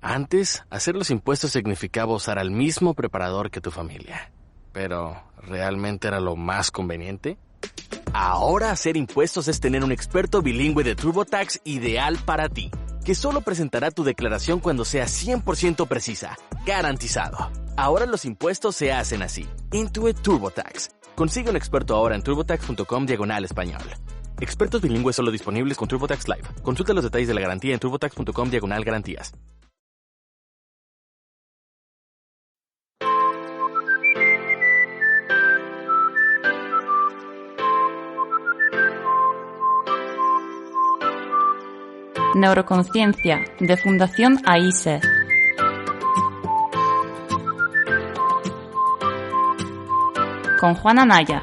Antes, hacer los impuestos significaba usar al mismo preparador que tu familia. Pero, ¿realmente era lo más conveniente? Ahora hacer impuestos es tener un experto bilingüe de TurboTax ideal para ti, que solo presentará tu declaración cuando sea 100% precisa, garantizado. Ahora los impuestos se hacen así. Intuit TurboTax. Consigue un experto ahora en turbotax.com/español. Expertos bilingües solo disponibles con TurboTax Live. Consulta los detalles de la garantía en turbotax.com/garantías. Neuroconciencia, de Fundación AISE. Con Juana Naya.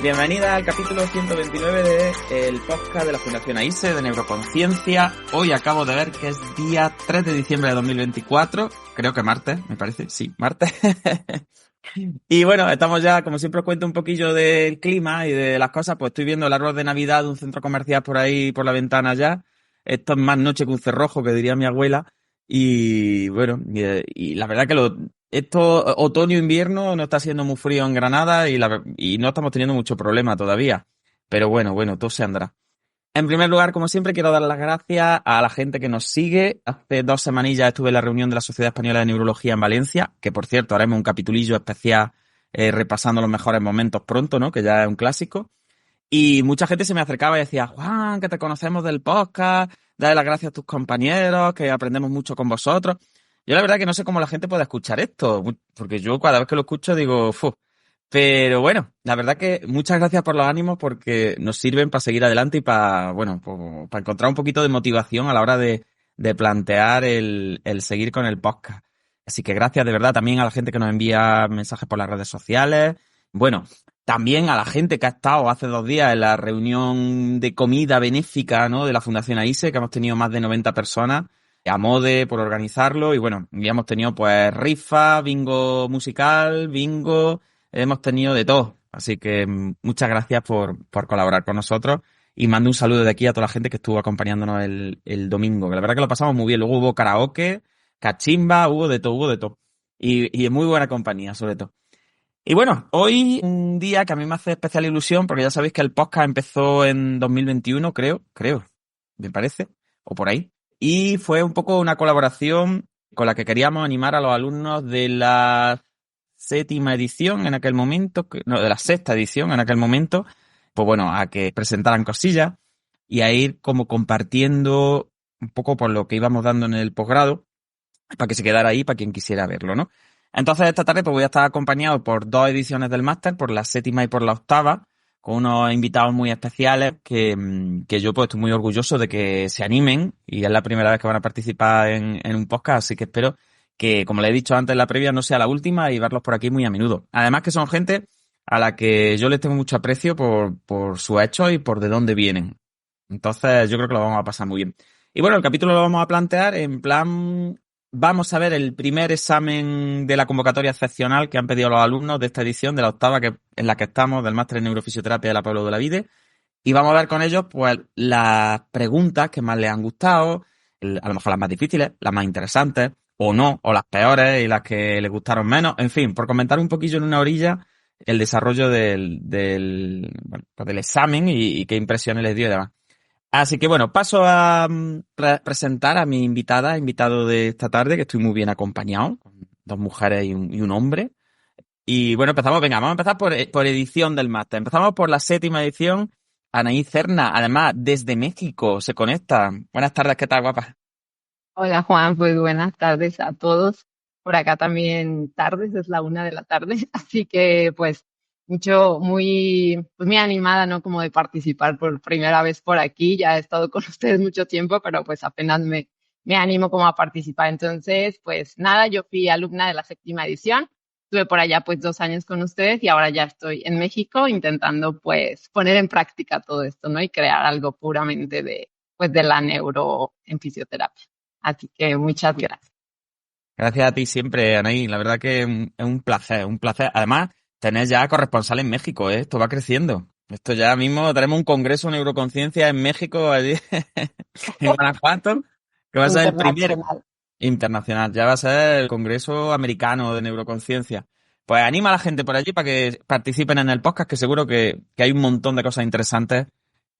Bienvenida al capítulo 129 del podcast de la Fundación AISE de Neuroconciencia. Hoy acabo de ver que es día 3 de diciembre de 2024. Creo que martes, me parece. Sí, martes. Y bueno, estamos ya, como siempre os cuento un poquillo del clima y de las cosas, pues estoy viendo el árbol de Navidad de un centro comercial por ahí, por la ventana ya. Esto es más noche que un cerrojo, que diría mi abuela. Y bueno, y la verdad que esto otoño-invierno no está siendo muy frío en Granada y no estamos teniendo mucho problema todavía. Pero bueno, todo se andará. En primer lugar, como siempre, quiero dar las gracias a la gente que nos sigue. Hace 2 semanillas estuve en la reunión de la Sociedad Española de Neurología en Valencia, que por cierto haremos un capitulillo especial repasando los mejores momentos pronto, ¿no? Que ya es un clásico. Y mucha gente se me acercaba y decía, Juan, que te conocemos del podcast, dale las gracias a tus compañeros, que aprendemos mucho con vosotros. Yo la verdad que no sé cómo la gente puede escuchar esto, porque yo cada vez que lo escucho digo, ¡fu! Pero bueno, la verdad que muchas gracias por los ánimos porque nos sirven para seguir adelante y para, bueno, para encontrar un poquito de motivación a la hora de plantear el seguir con el podcast. Así que gracias de verdad también a la gente que nos envía mensajes por las redes sociales. Bueno, también a la gente que ha estado hace 2 días en la reunión de comida benéfica, ¿no? De la Fundación AISE, que hemos tenido más de 90 personas. A Mode por organizarlo y bueno, ya hemos tenido pues rifa, bingo musical, bingo, hemos tenido de todo. Así que muchas gracias por colaborar con nosotros y mando un saludo de aquí a toda la gente que estuvo acompañándonos el domingo, que la verdad que lo pasamos muy bien. Luego hubo karaoke, cachimba, hubo de todo. Y en muy buena compañía, sobre todo. Y bueno, hoy un día que a mí me hace especial ilusión porque ya sabéis que el podcast empezó en 2021, creo, me parece, o por ahí. Y fue un poco una colaboración con la que queríamos animar a los alumnos de la 7ª edición en aquel momento, no, de la 6ª edición en aquel momento, pues bueno, a que presentaran cosillas y a ir como compartiendo un poco por lo que íbamos dando en el posgrado, para que se quedara ahí para quien quisiera verlo, ¿no? Entonces esta tarde pues voy a estar acompañado por 2 ediciones del máster, por la 7ª y por la 8ª, con unos invitados muy especiales que yo pues estoy muy orgulloso de que se animen y es la primera vez que van a participar en un podcast, así que espero que, como le he dicho antes en la previa, no sea la última y verlos por aquí muy a menudo. Además que son gente a la que yo les tengo mucho aprecio por su hecho y por de dónde vienen. Entonces yo creo que lo vamos a pasar muy bien. Y bueno, el capítulo lo vamos a plantear en plan, vamos a ver el primer examen de la convocatoria excepcional que han pedido los alumnos de esta edición, de la 8ª en la que estamos, del máster en neurofisioterapia de la Pueblo de la Vide. Y vamos a ver con ellos pues las preguntas que más les han gustado, a lo mejor las más difíciles, las más interesantes, o no, o las peores y las que les gustaron menos. En fin, por comentar un poquillo en una orilla el desarrollo bueno, pues del examen y qué impresiones les dio y demás. Así que bueno, paso a presentar a mi invitado de esta tarde, que estoy muy bien acompañado, con 2 mujeres y un hombre. Y bueno, vamos a empezar por edición del máster. Empezamos por la 7ª edición. Anaí Cerna, además, desde México, se conecta. Buenas tardes, ¿qué tal, guapa? Hola Juan, pues buenas tardes a todos. Por acá también tardes, es la 1 de la tarde, así que pues muy animada, ¿no? Como de participar por primera vez por aquí. Ya he estado con ustedes mucho tiempo, pero pues apenas me animo como a participar. Entonces, pues nada, yo fui alumna de la 7ª edición. Estuve por allá pues 2 años con ustedes y ahora ya estoy en México intentando pues poner en práctica todo esto, ¿no? Y crear algo puramente de la neuro en fisioterapia. Así que muchas gracias. Gracias a ti siempre, Anaí. La verdad que es un placer, un placer. Además, tenés ya corresponsal en México, ¿eh? Esto va creciendo. Esto ya mismo tenemos un congreso de neuroconciencia en México, allí en Guanajuato, que va a ser el primero Internacional. internacional. Ya va a ser el congreso americano de neuroconciencia. Pues anima a la gente por allí para que participen en el podcast, que seguro que hay un montón de cosas interesantes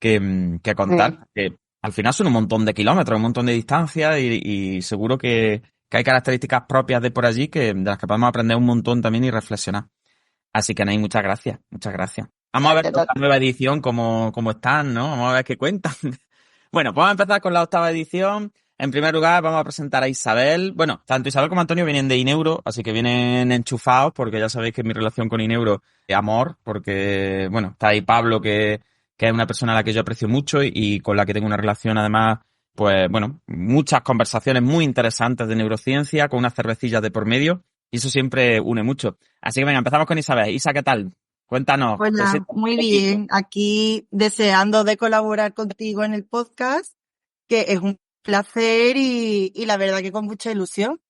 que contar. Que al final son un montón de kilómetros, un montón de distancias y seguro que hay características propias de por allí de las que podemos aprender un montón también y reflexionar. Así que, Anaí, muchas gracias, muchas gracias. Vamos a ver con la nueva edición cómo están, ¿no? Vamos a ver qué cuentan. Bueno, pues vamos a empezar con la 8ª edición. En primer lugar, vamos a presentar a Isabel. Bueno, tanto Isabel como Antonio vienen de Ineuro, así que vienen enchufados, porque ya sabéis que mi relación con Ineuro es amor, porque, bueno, está ahí Pablo, que es una persona a la que yo aprecio mucho y con la que tengo una relación, además, pues, bueno, muchas conversaciones muy interesantes de neurociencia, con unas cervecillas de por medio, y eso siempre une mucho. Así que venga, empezamos con Isabel. Isa, ¿qué tal? Cuéntanos. Hola, muy bien. Aquí deseando de colaborar contigo en el podcast, que es un placer y la verdad que con mucha ilusión.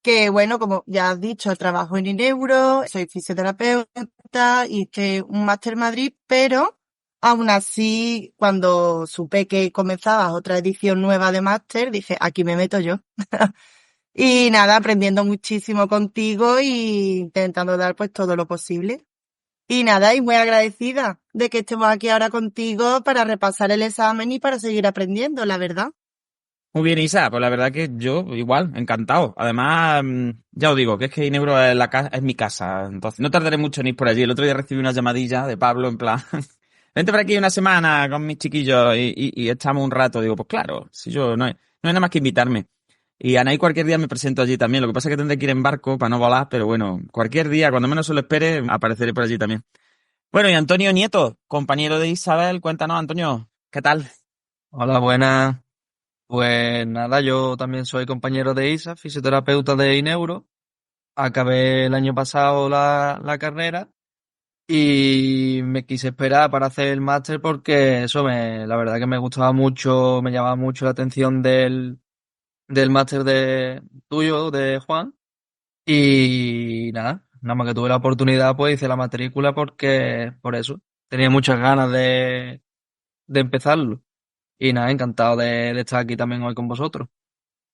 Que bueno, como ya has dicho, trabajo en Ineuro, soy fisioterapeuta, hice un máster en Madrid, pero aún así, cuando supe que comenzaba otra edición nueva de máster, dije, aquí me meto yo. Y nada, aprendiendo muchísimo contigo y intentando dar pues todo lo posible. Y nada, y muy agradecida de que estemos aquí ahora contigo para repasar el examen y para seguir aprendiendo, la verdad. Muy bien, Isa, pues la verdad que yo igual, encantado. Además, ya os digo, que es que Ineuro es mi casa, entonces no tardaré mucho en ir por allí. El otro día recibí una llamadilla de Pablo en plan, vente por aquí una semana con mis chiquillos y echamos un rato. Digo, pues claro, si yo no hay nada más que invitarme. Y Anaí cualquier día me presento allí también. Lo que pasa es que tendré que ir en barco para no volar, pero bueno, cualquier día, cuando menos se lo espere, apareceré por allí también. Bueno, y Antonio Nieto, compañero de Isabel, cuéntanos, Antonio, ¿qué tal? Hola, buenas. Pues nada, yo también soy compañero de Isa, fisioterapeuta de Ineuro. Acabé el año pasado la carrera y me quise esperar para hacer el máster porque la verdad que me gustaba mucho, me llamaba mucho la atención del máster tuyo, de Juan. Y nada más que tuve la oportunidad, pues hice la matrícula por eso, tenía muchas ganas de empezarlo. Y nada, encantado de estar aquí también hoy con vosotros.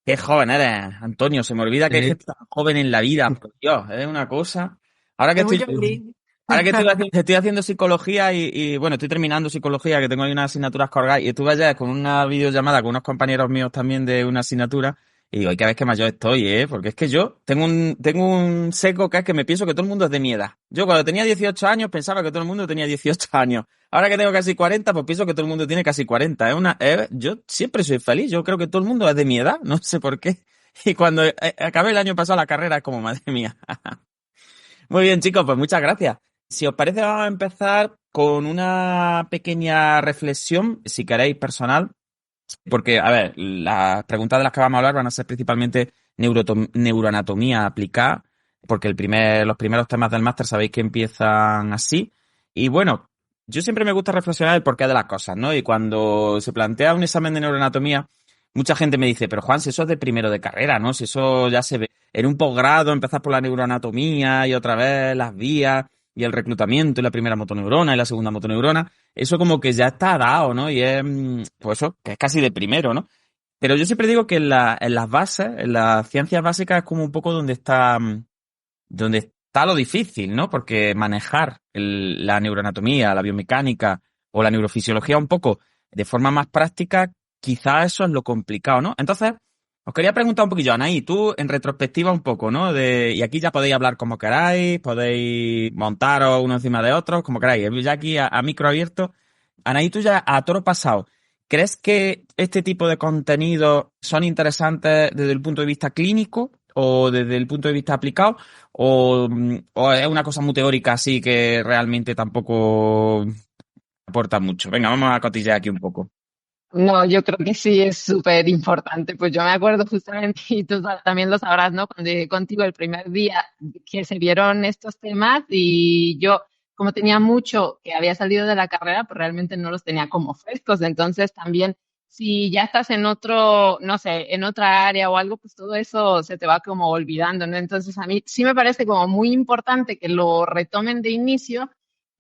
Qué joven eres, Antonio. Se me olvida que hay Sí. gente tan joven en la vida. Por Dios, es una cosa. Ahora que Es estoy, mucho brillo. ahora que estoy haciendo psicología y, bueno, estoy terminando psicología, que tengo ahí unas asignaturas colgadas, y estuve ayer con una videollamada con unos compañeros míos también de una asignatura, y digo, ¿y qué vez que mayor estoy, Porque es que yo tengo un seco que es que me pienso que todo el mundo es de mi edad. Yo cuando tenía 18 años pensaba que todo el mundo tenía 18 años. Ahora que tengo casi 40, pues pienso que todo el mundo tiene casi 40. Yo siempre soy feliz. Yo creo que todo el mundo es de mi edad. No sé por qué. Y cuando acabé el año pasado la carrera es como, madre mía. Muy bien, chicos, pues muchas gracias. Si os parece, vamos a empezar con una pequeña reflexión, si queréis, personal. Porque, a ver, las preguntas de las que vamos a hablar van a ser principalmente neuroanatomía aplicada, porque los primeros temas del máster sabéis que empiezan así. Y bueno, yo siempre me gusta reflexionar el porqué de las cosas, ¿no? Y cuando se plantea un examen de neuroanatomía, mucha gente me dice, pero Juan, si eso es de primero de carrera, ¿no? Si eso ya se ve en un posgrado, empezar por la neuroanatomía y otra vez las vías y el reclutamiento y la primera motoneurona y la segunda motoneurona, eso como que ya está dado, ¿no? Y es, pues eso, que es casi de primero, ¿no? Pero yo siempre digo que en las bases, en las ciencias básicas es como un poco donde está lo difícil, ¿no? Porque manejar la neuroanatomía, la biomecánica o la neurofisiología un poco de forma más práctica, quizá eso es lo complicado, ¿no? Entonces, os quería preguntar un poquillo, Anaí, tú en retrospectiva un poco, ¿no? Y aquí ya podéis hablar como queráis, podéis montaros uno encima de otro, como queráis. Ya aquí a micro abierto. Anaí, tú ya a toro pasado, ¿crees que este tipo de contenidos son interesantes desde el punto de vista clínico o desde el punto de vista aplicado? ¿O es una cosa muy teórica así que realmente tampoco aporta mucho? Venga, vamos a cotillar aquí un poco. No, yo creo que sí es súper importante. Pues yo me acuerdo justamente, y tú también lo sabrás, ¿no? Cuando llegué contigo el primer día que se vieron estos temas y yo, como tenía mucho que había salido de la carrera, pues realmente no los tenía como frescos. Entonces también, si ya estás en otro, no sé, en otra área o algo, pues todo eso se te va como olvidando, ¿no? Entonces a mí sí me parece como muy importante que lo retomen de inicio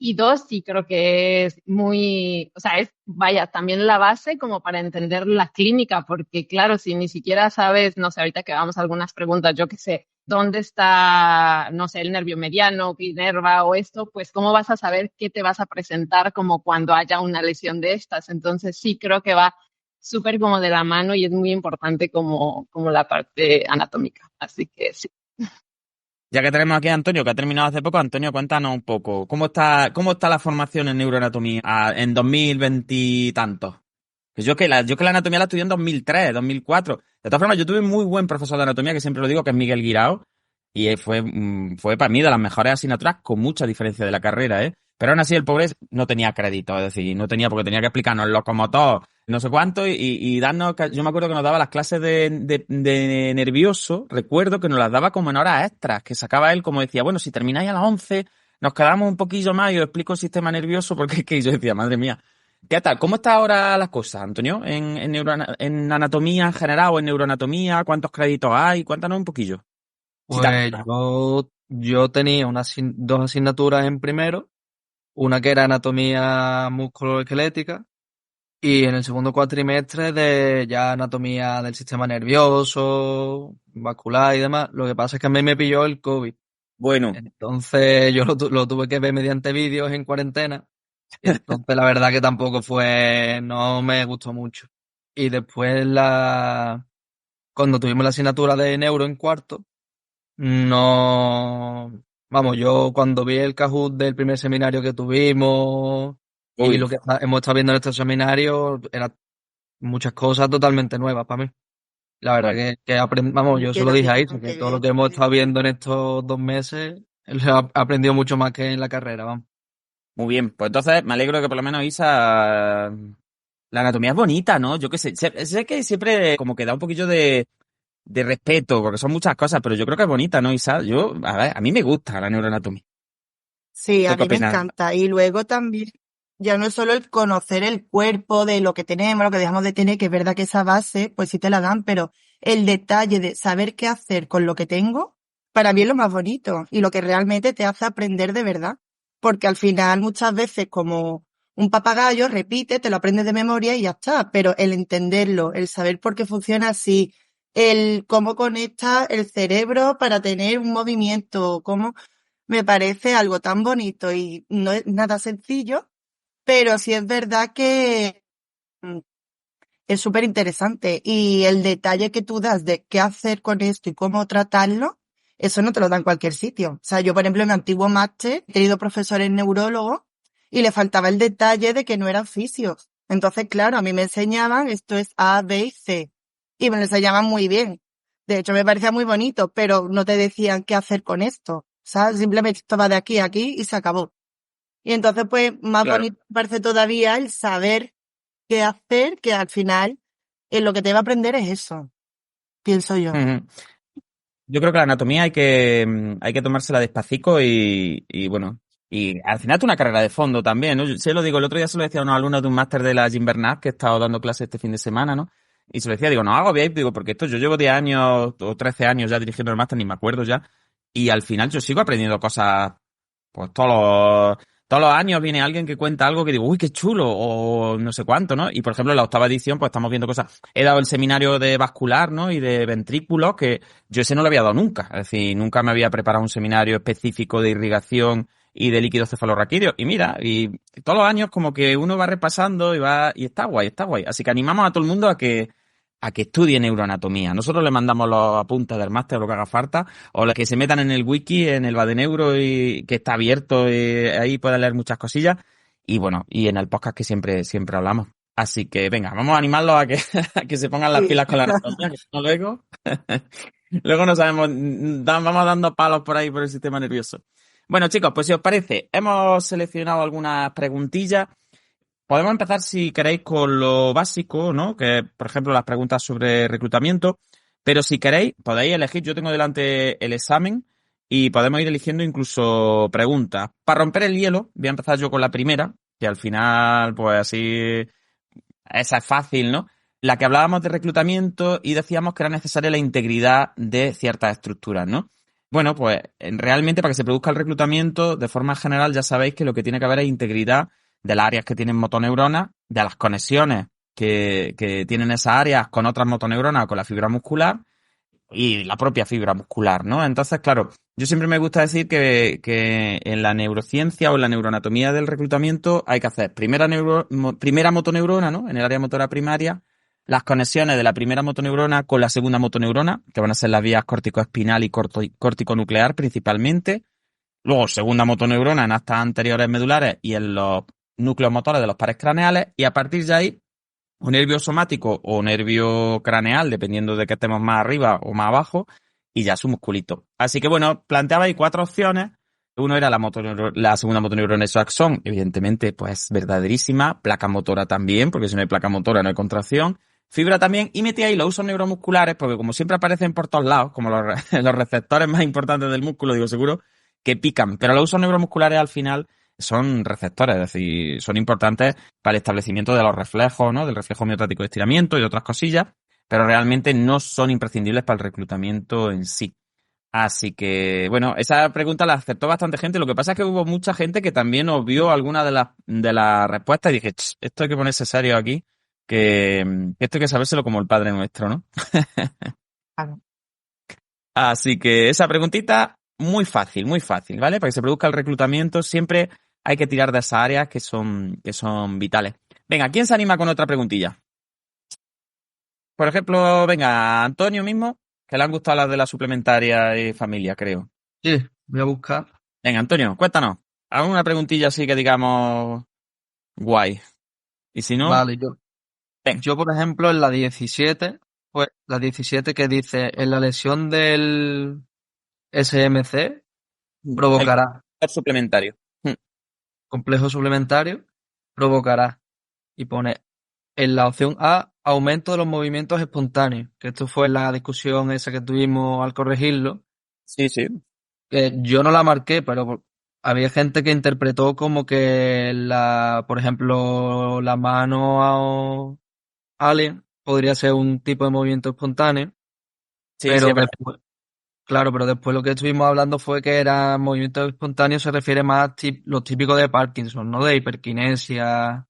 y dos, sí creo que es muy, o sea, es, vaya, también la base como para entender la clínica, porque claro, si ni siquiera sabes, no sé, ahorita que vamos a algunas preguntas, yo qué sé, dónde está, no sé, el nervio mediano, qué inerva o esto, pues cómo vas a saber qué te vas a presentar como cuando haya una lesión de estas. Entonces sí creo que va súper como de la mano y es muy importante como la parte anatómica. Así que sí. Ya que tenemos aquí a Antonio, que ha terminado hace poco, Antonio, cuéntanos un poco, ¿cómo está la formación en neuroanatomía en 2020 y tantos? Que yo que la anatomía la estudié en 2003, 2004. De todas formas, yo tuve un muy buen profesor de anatomía, que siempre lo digo, que es Miguel Guirao, y fue para mí de las mejores asignaturas con mucha diferencia de la carrera, ¿eh? Pero aún así el pobre no tenía crédito, es decir, no tenía porque tenía que explicarnos el locomotor, no sé cuánto, y darnos, yo me acuerdo que nos daba las clases de nervioso, recuerdo que nos las daba como en horas extras, que sacaba él como decía, bueno, si termináis a las 11, nos quedamos un poquillo más y os explico el sistema nervioso, porque es que yo decía, madre mía. ¿Qué tal? ¿Cómo está ahora las cosas, Antonio? ¿En anatomía en general o en neuroanatomía? ¿Cuántos créditos hay? Cuéntanos un poquillo. Si te Pues acuerdas. yo tenía dos asignaturas en primero, una que era anatomía musculoesquelética y en el segundo cuatrimestre de ya anatomía del sistema nervioso, vascular y demás. Lo que pasa es que a mí me pilló el COVID. Bueno, Entonces yo lo tuve que ver mediante vídeos en cuarentena. Y entonces la verdad que tampoco no me gustó mucho. Y después cuando tuvimos la asignatura de neuro en cuarto, no, vamos, yo cuando vi el Kahoot del primer seminario que tuvimos y uy, lo que hemos estado viendo en este seminario, eran muchas cosas totalmente nuevas para mí. La verdad bueno, vamos, yo Que se lo no dije a tiene Isa, nada que que todo lo ver. que hemos estado viendo en estos 2 meses, él ha aprendido mucho más que en la carrera, vamos. muy bien. Pues entonces me alegro que por lo menos Isa, la anatomía es bonita, ¿no? Yo qué sé, sé que siempre como que da un poquillo de respeto, porque son muchas cosas, pero yo creo que es bonita, ¿no, Isa? A ver, a mí me gusta la neuroanatomía. Sí, ¿Tú a qué mí me opinas? encanta. Y luego también, ya no es solo el conocer el cuerpo de lo que tenemos, lo que dejamos de tener, que es verdad que esa base, pues sí te la dan, pero el detalle de saber qué hacer con lo que tengo, para mí es lo más bonito y lo que realmente te hace aprender de verdad. Porque al final muchas veces como un papagayo repite, te lo aprendes de memoria y ya está, pero el entenderlo, el saber por qué funciona así, el cómo conecta el cerebro para tener un movimiento, cómo me parece algo tan bonito y no es nada sencillo, pero sí es verdad que mm, es súper interesante y el detalle que tú das de qué hacer con esto y cómo tratarlo, eso no te lo da en cualquier sitio. O sea, yo, por ejemplo, en mi antiguo máster he tenido profesores neurólogos y le faltaba el detalle de que no eran fisios. Entonces, claro, a mí me enseñaban esto es A, B y C y me lo enseñaban muy bien. De hecho, me parecía muy bonito, pero no te decían qué hacer con esto. O sea, simplemente esto va de aquí a aquí y se acabó. Y entonces, pues, más Claro. bonito me parece todavía el saber qué hacer, que al final lo que te va a aprender es eso, pienso yo. Ujú. Yo creo que la anatomía hay que tomársela despacito y bueno, y al final es una carrera de fondo también, ¿no? Yo se lo digo, el otro día se lo decía a unos alumnos de un máster de la Jim Bernat que he estado dando clases este fin de semana, ¿no? Y se lo decía, digo, no hago bien, digo, porque esto yo llevo 10 años o 13 años ya dirigiendo el máster, ni me acuerdo ya, y al final yo sigo aprendiendo cosas, pues todos los años viene alguien que cuenta algo que digo, uy, qué chulo, o no sé cuánto, ¿no? Y por ejemplo, en la octava edición, pues estamos viendo cosas. He dado el seminario de vascular, ¿no? Y de ventrículos, que yo ese no lo había dado nunca. Es decir, nunca me había preparado un seminario específico de irrigación y de líquido cefalorraquídeo. Y mira, y todos los años como que uno va repasando y está guay, está guay. Así que animamos a todo el mundo a que estudie neuroanatomía. Nosotros le mandamos los apuntes del máster, lo que haga falta, o los que se metan en el wiki, en el Badeneuro, y que está abierto, y ahí pueden leer muchas cosillas. Y bueno, y en el podcast que siempre hablamos. Así que venga, vamos a animarlos a que, a que se pongan las Sí. pilas con la anatomía, que si no luego no sabemos, vamos dando palos por ahí por el sistema nervioso. Bueno, chicos, pues si os parece, hemos seleccionado algunas preguntillas. podemos empezar, si queréis, con lo básico, ¿no? Que, por ejemplo, las preguntas sobre reclutamiento. Pero si queréis, podéis elegir. Yo tengo delante el examen y podemos ir eligiendo incluso preguntas. Para romper el hielo, voy a empezar yo con la primera, que al final, pues así, esa es fácil, ¿no? La que hablábamos de reclutamiento y decíamos que era necesaria la integridad de ciertas estructuras, ¿no? Bueno, pues realmente para que se produzca el reclutamiento, de forma general, ya sabéis que lo que tiene que haber es integridad de las áreas que tienen motoneuronas, de las conexiones que tienen esas áreas con otras motoneuronas o con la fibra muscular y la propia fibra muscular, ¿no? Entonces, claro, yo siempre me gusta decir que en la neurociencia o en la neuroanatomía del reclutamiento hay que hacer primera motoneurona, ¿no? En el área motora primaria, las conexiones de la primera motoneurona con la segunda motoneurona, que van a ser las vías corticoespinal y corticonuclear principalmente. Luego, segunda motoneurona en astas anteriores medulares y en los núcleos motores de los pares craneales. Y a partir de ahí, un nervio somático o nervio craneal, dependiendo de que estemos más arriba o más abajo, y ya su musculito. Así que bueno, planteaba ahí 4 opciones. Uno era la segunda motoneurona de axón, evidentemente, pues verdaderísima. Placa motora también, porque si no hay placa motora no hay contracción. Fibra también, y metí ahí los usos neuromusculares, porque como siempre aparecen por todos lados, como los receptores más importantes del músculo, digo seguro, que pican. Pero los usos neuromusculares al final son receptores, es decir, son importantes para el establecimiento de los reflejos, ¿no? Del reflejo miocárdico de estiramiento y de otras cosillas, pero realmente no son imprescindibles para el reclutamiento en sí. Así que, bueno, esa pregunta la aceptó bastante gente. Lo que pasa es que hubo mucha gente que también obvió alguna de las respuestas y dije, esto hay que ponerse serio aquí, que esto hay que sabérselo como el Padre Nuestro, ¿no? Claro. Así que esa preguntita, muy fácil, ¿vale? Para que se produzca el reclutamiento siempre hay que tirar de esas áreas que son vitales. Venga, ¿quién se anima con otra preguntilla? Por ejemplo, venga, Antonio mismo, que le han gustado las de la suplementaria y familia, creo. Sí, voy a buscar. Venga, Antonio, cuéntanos. Haz una preguntilla así que digamos guay. Y si no, Vale, venga. yo por ejemplo en la 17, pues la 17 que dice, en la lesión del SMC provocará El suplementario. complejo suplementario, provocará, y pone en la opción A, aumento de los movimientos espontáneos, que esto fue la discusión esa que tuvimos al corregirlo, Sí, sí. que yo no la marqué, pero había gente que interpretó como que por ejemplo, la mano alien podría ser un tipo de movimiento espontáneo, Sí, pero sí, es verdad. después, claro, pero después lo que estuvimos hablando fue que era movimiento espontáneo se refiere más a lo típico de Parkinson, ¿no? De hiperquinesia.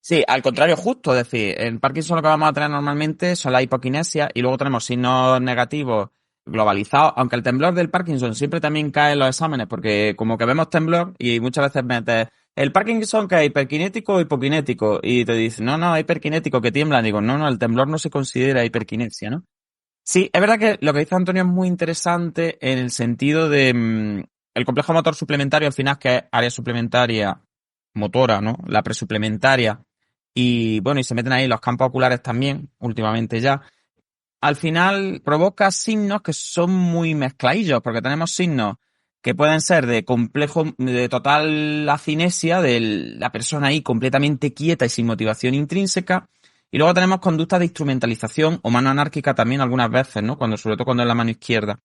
Sí, al contrario, justo, es decir, en Parkinson lo que vamos a tener normalmente son la hipoquinesia y luego tenemos signos negativos globalizados, aunque el temblor del Parkinson siempre también cae en los exámenes, porque como que vemos temblor y muchas veces metes el Parkinson que es hiperkinético o hipokinético y te dicen, no, hiperkinético que tiembla, digo, no, el temblor no se considera hiperquinesia, ¿no? Sí, es verdad que lo que dice Antonio es muy interesante en el sentido de el complejo motor suplementario al final, que es área suplementaria motora, ¿no? La presuplementaria. Y bueno, y se meten ahí los campos oculares también, últimamente ya. Al final provoca signos que son muy mezcladillos, porque tenemos signos que pueden ser de complejo, de total acinesia, de la persona ahí completamente quieta y sin motivación intrínseca. Y luego tenemos conductas de instrumentalización o mano anárquica también algunas veces, ¿no? Sobre todo cuando es la mano izquierda.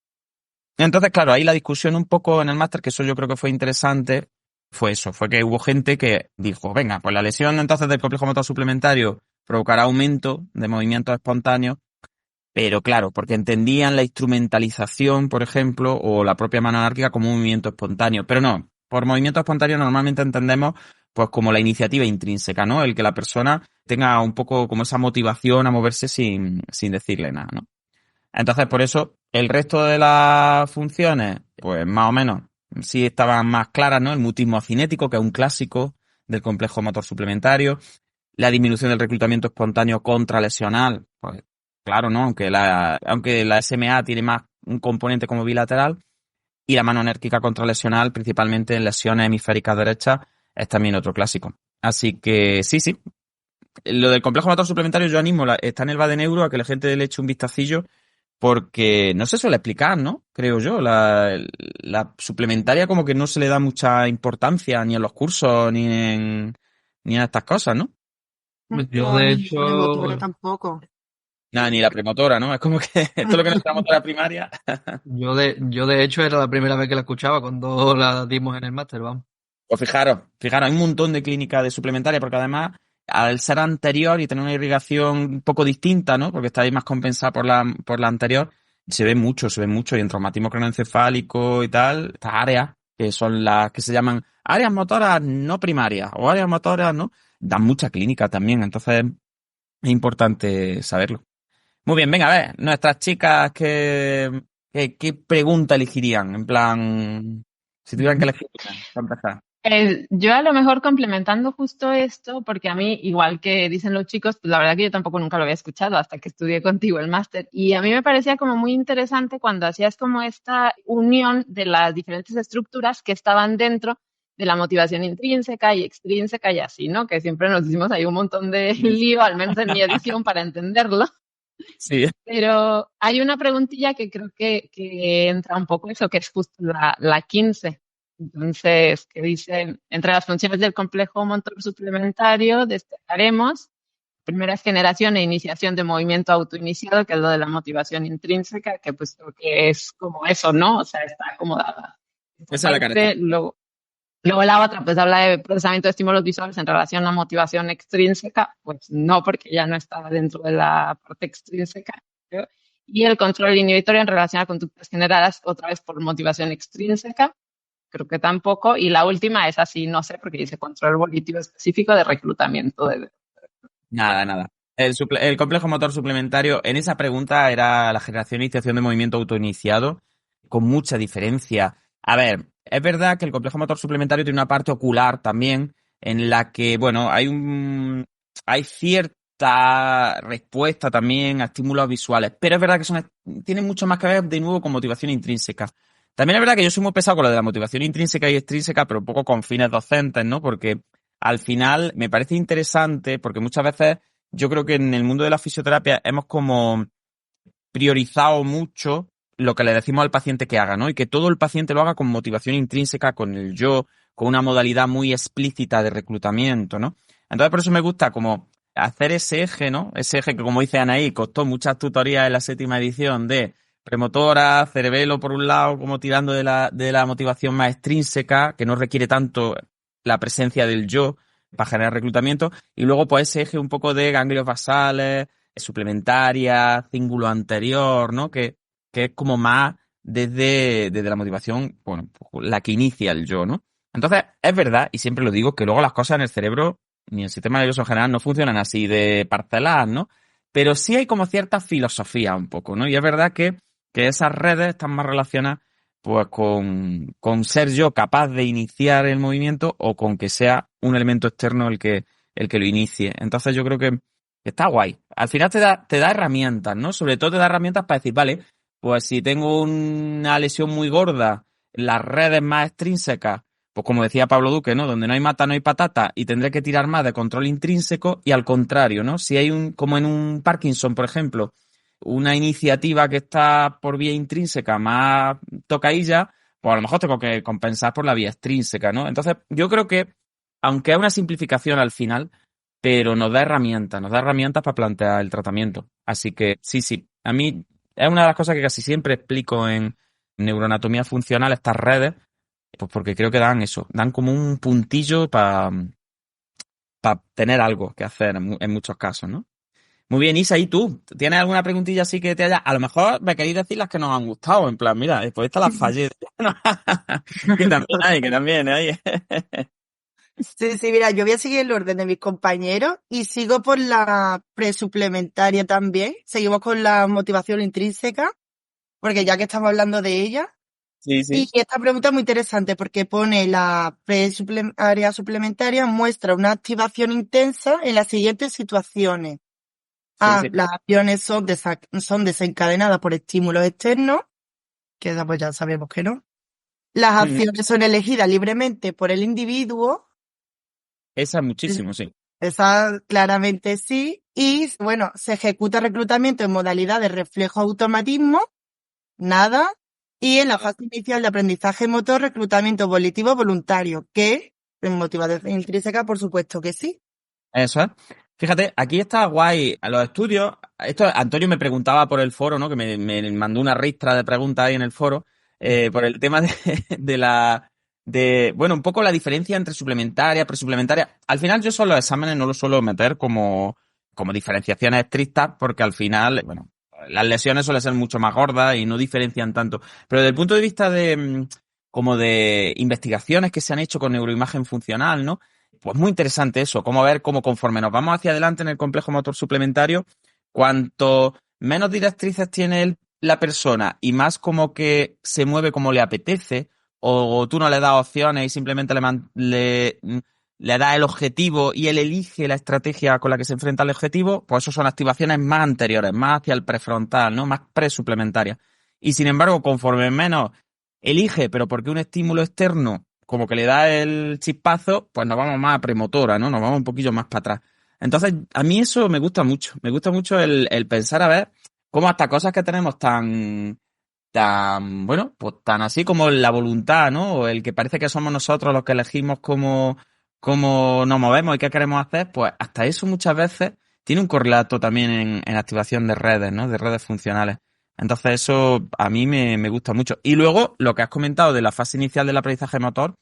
Entonces, claro, ahí la discusión un poco en el máster, que eso yo creo que fue interesante, fue eso, fue que hubo gente que dijo, venga, pues la lesión entonces del complejo motor suplementario provocará aumento de movimientos espontáneos, pero claro, porque entendían la instrumentalización, por ejemplo, o la propia mano anárquica como un movimiento espontáneo. Pero no, por movimiento espontáneo normalmente entendemos pues como la iniciativa intrínseca, ¿no? El que la persona tenga un poco como esa motivación a moverse sin decirle nada, ¿no? Entonces, por eso, el resto de las funciones, pues más o menos, sí estaban más claras, ¿no? El mutismo acinético, que es un clásico del complejo motor suplementario. La disminución del reclutamiento espontáneo contralesional, pues claro, ¿no? Aunque la SMA tiene más un componente como bilateral. Y la mano anárquica contralesional, principalmente en lesiones hemisféricas derechas, es también otro clásico. Así que sí. Lo del complejo motor suplementario yo animo, está en el Vadeneuro a que la gente le eche un vistacillo porque no se suele explicar, ¿no? Creo yo. La suplementaria como que no se le da mucha importancia ni en los cursos ni en ni a estas cosas, ¿no? Yo, No, de ni premotora hecho, tampoco. Nada, ni la premotora, ¿no? Es como que esto es lo que nos la motora primaria. yo de hecho era la primera vez que la escuchaba cuando la dimos en el máster, vamos. Pues fijaros, hay un montón de clínicas de suplementaria, porque además, al ser anterior y tener una irrigación un poco distinta, ¿no? Porque está ahí más compensada por la anterior, se ve mucho, y en traumatismo craneoencefálico y tal, estas áreas, que son las que se llaman áreas motoras no primarias, o áreas motoras, ¿no? Dan mucha clínica también, entonces es importante saberlo. Muy bien, venga, a ver, nuestras chicas, ¿qué pregunta elegirían? En plan, si tuvieran que elegir una, para empezar. Yo a lo mejor complementando justo esto, porque a mí, igual que dicen los chicos, pues la verdad que yo tampoco nunca lo había escuchado hasta que estudié contigo el máster. Y a mí me parecía como muy interesante cuando hacías como esta unión de las diferentes estructuras que estaban dentro de la motivación intrínseca y extrínseca y así, ¿no? Que siempre nos hicimos ahí un montón de lío, al menos en mi edición, para entenderlo. Sí, Pero hay una preguntilla que creo que entra un poco eso, que es justo la 15. Entonces, que dice, entre las funciones del complejo motor suplementario destacaremos primera generación e iniciación de movimiento autoiniciado, que es lo de la motivación intrínseca, que pues creo que es como eso, ¿no? O sea, está acomodada. esa es la careta. Luego la otra, pues habla de procesamiento de estímulos visuales en relación a motivación extrínseca, pues no, porque ya no está dentro de la parte extrínseca. ¿No? Y el control inhibitorio en relación a conductas generadas otra vez por motivación extrínseca, creo que tampoco. Y la última es así, no sé, porque dice control volitivo específico de reclutamiento de... Nada. El complejo motor suplementario, en esa pregunta era la generación e iniciación de movimiento autoiniciado, con mucha diferencia. A ver, es verdad que el complejo motor suplementario tiene una parte ocular también, en la que, bueno, hay cierta respuesta también a estímulos visuales, pero es verdad que tienen mucho más que ver de nuevo con motivación intrínseca. También es verdad que yo soy muy pesado con lo de la motivación intrínseca y extrínseca, pero un poco con fines docentes, ¿no? Porque al final me parece interesante, porque muchas veces yo creo que en el mundo de la fisioterapia hemos como priorizado mucho lo que le decimos al paciente que haga, ¿no? Y que todo el paciente lo haga con motivación intrínseca, con el yo, con una modalidad muy explícita de reclutamiento, ¿no? Entonces por eso me gusta como hacer ese eje, ¿no? Ese eje que, como dice Anaí, costó muchas tutorías en la 7ª edición de premotora, cerebelo por un lado, como tirando de la motivación más extrínseca, que no requiere tanto la presencia del yo para generar reclutamiento, y luego pues ese eje un poco de ganglios basales, suplementaria, cíngulo anterior, ¿no? Que es como más desde la motivación, bueno, la que inicia el yo, ¿no? Entonces, es verdad, y siempre lo digo, que luego las cosas en el cerebro, ni en el sistema nervioso en general, no funcionan así de parceladas, ¿no? Pero sí hay como cierta filosofía un poco, ¿no? Y es verdad que esas redes están más relacionadas pues con ser yo capaz de iniciar el movimiento o con que sea un elemento externo el que lo inicie. Entonces yo creo que está guay. Al final te da herramientas, ¿no? Sobre todo te da herramientas para decir, vale, pues si tengo una lesión muy gorda, las redes más extrínsecas, pues como decía Pablo Duque, ¿no? Donde no hay mata, no hay patata, y tendré que tirar más de control intrínseco, y al contrario, ¿no? Si hay como en un Parkinson, por ejemplo, una iniciativa que está por vía intrínseca más tocadilla, pues a lo mejor tengo que compensar por la vía extrínseca, ¿no? Entonces, yo creo que, aunque es una simplificación al final, pero nos da herramientas para plantear el tratamiento. Así que, sí, a mí es una de las cosas que casi siempre explico en neuroanatomía funcional, estas redes, pues porque creo que dan como un puntillo para tener algo que hacer en muchos casos, ¿no? Muy bien, Isa, ¿y tú? ¿Tienes alguna preguntilla así que te haya...? A lo mejor me queréis decir las que nos han gustado, en plan, mira, después esta las fallé. que también hay. Sí, mira, yo voy a seguir el orden de mis compañeros y sigo por la presuplementaria también. Seguimos con la motivación intrínseca, porque ya que estamos hablando de ella. Sí. Y esta pregunta es muy interesante porque pone la área suplementaria muestra una activación intensa en las siguientes situaciones. Sí. Las acciones son desencadenadas por estímulos externos, que esa pues ya sabemos que no. Las acciones son elegidas libremente por el individuo. Esa muchísimo, sí. Esa claramente sí. Y bueno, se ejecuta reclutamiento en modalidad de reflejo-automatismo. Nada. Y en la fase inicial de aprendizaje motor, reclutamiento volitivo voluntario, que En motivación intrínseca, por supuesto que sí. Eso es. Fíjate, aquí está guay. A los estudios, esto Antonio me preguntaba por el foro, ¿no? Que me mandó una ristra de preguntas ahí en el foro, por el tema bueno, un poco la diferencia entre suplementaria, presuplementaria. Al final yo solo los exámenes no los suelo meter como diferenciaciones estrictas, porque al final, bueno, las lesiones suelen ser mucho más gordas y no diferencian tanto. Pero desde el punto de vista como de investigaciones que se han hecho con neuroimagen funcional, ¿no? Pues muy interesante eso, cómo ver cómo conforme nos vamos hacia adelante en el complejo motor suplementario, cuanto menos directrices tiene la persona y más como que se mueve como le apetece, o tú no le das opciones y simplemente le das el objetivo y él elige la estrategia con la que se enfrenta al objetivo, pues eso son activaciones más anteriores, más hacia el prefrontal, ¿no? Más presuplementarias. Y sin embargo, conforme menos elige, pero porque un estímulo externo como que le da el chispazo, pues nos vamos más a premotora, ¿no? Nos vamos un poquillo más para atrás. Entonces, a mí eso me gusta mucho. Me gusta mucho el pensar a ver cómo hasta cosas que tenemos bueno, pues tan así como la voluntad, ¿no? O el que parece que somos nosotros los que elegimos cómo nos movemos y qué queremos hacer, pues hasta eso muchas veces tiene un correlato también en activación de redes, ¿no? De redes funcionales. Entonces eso a mí me gusta mucho. Y luego lo que has comentado de la fase inicial del aprendizaje motor,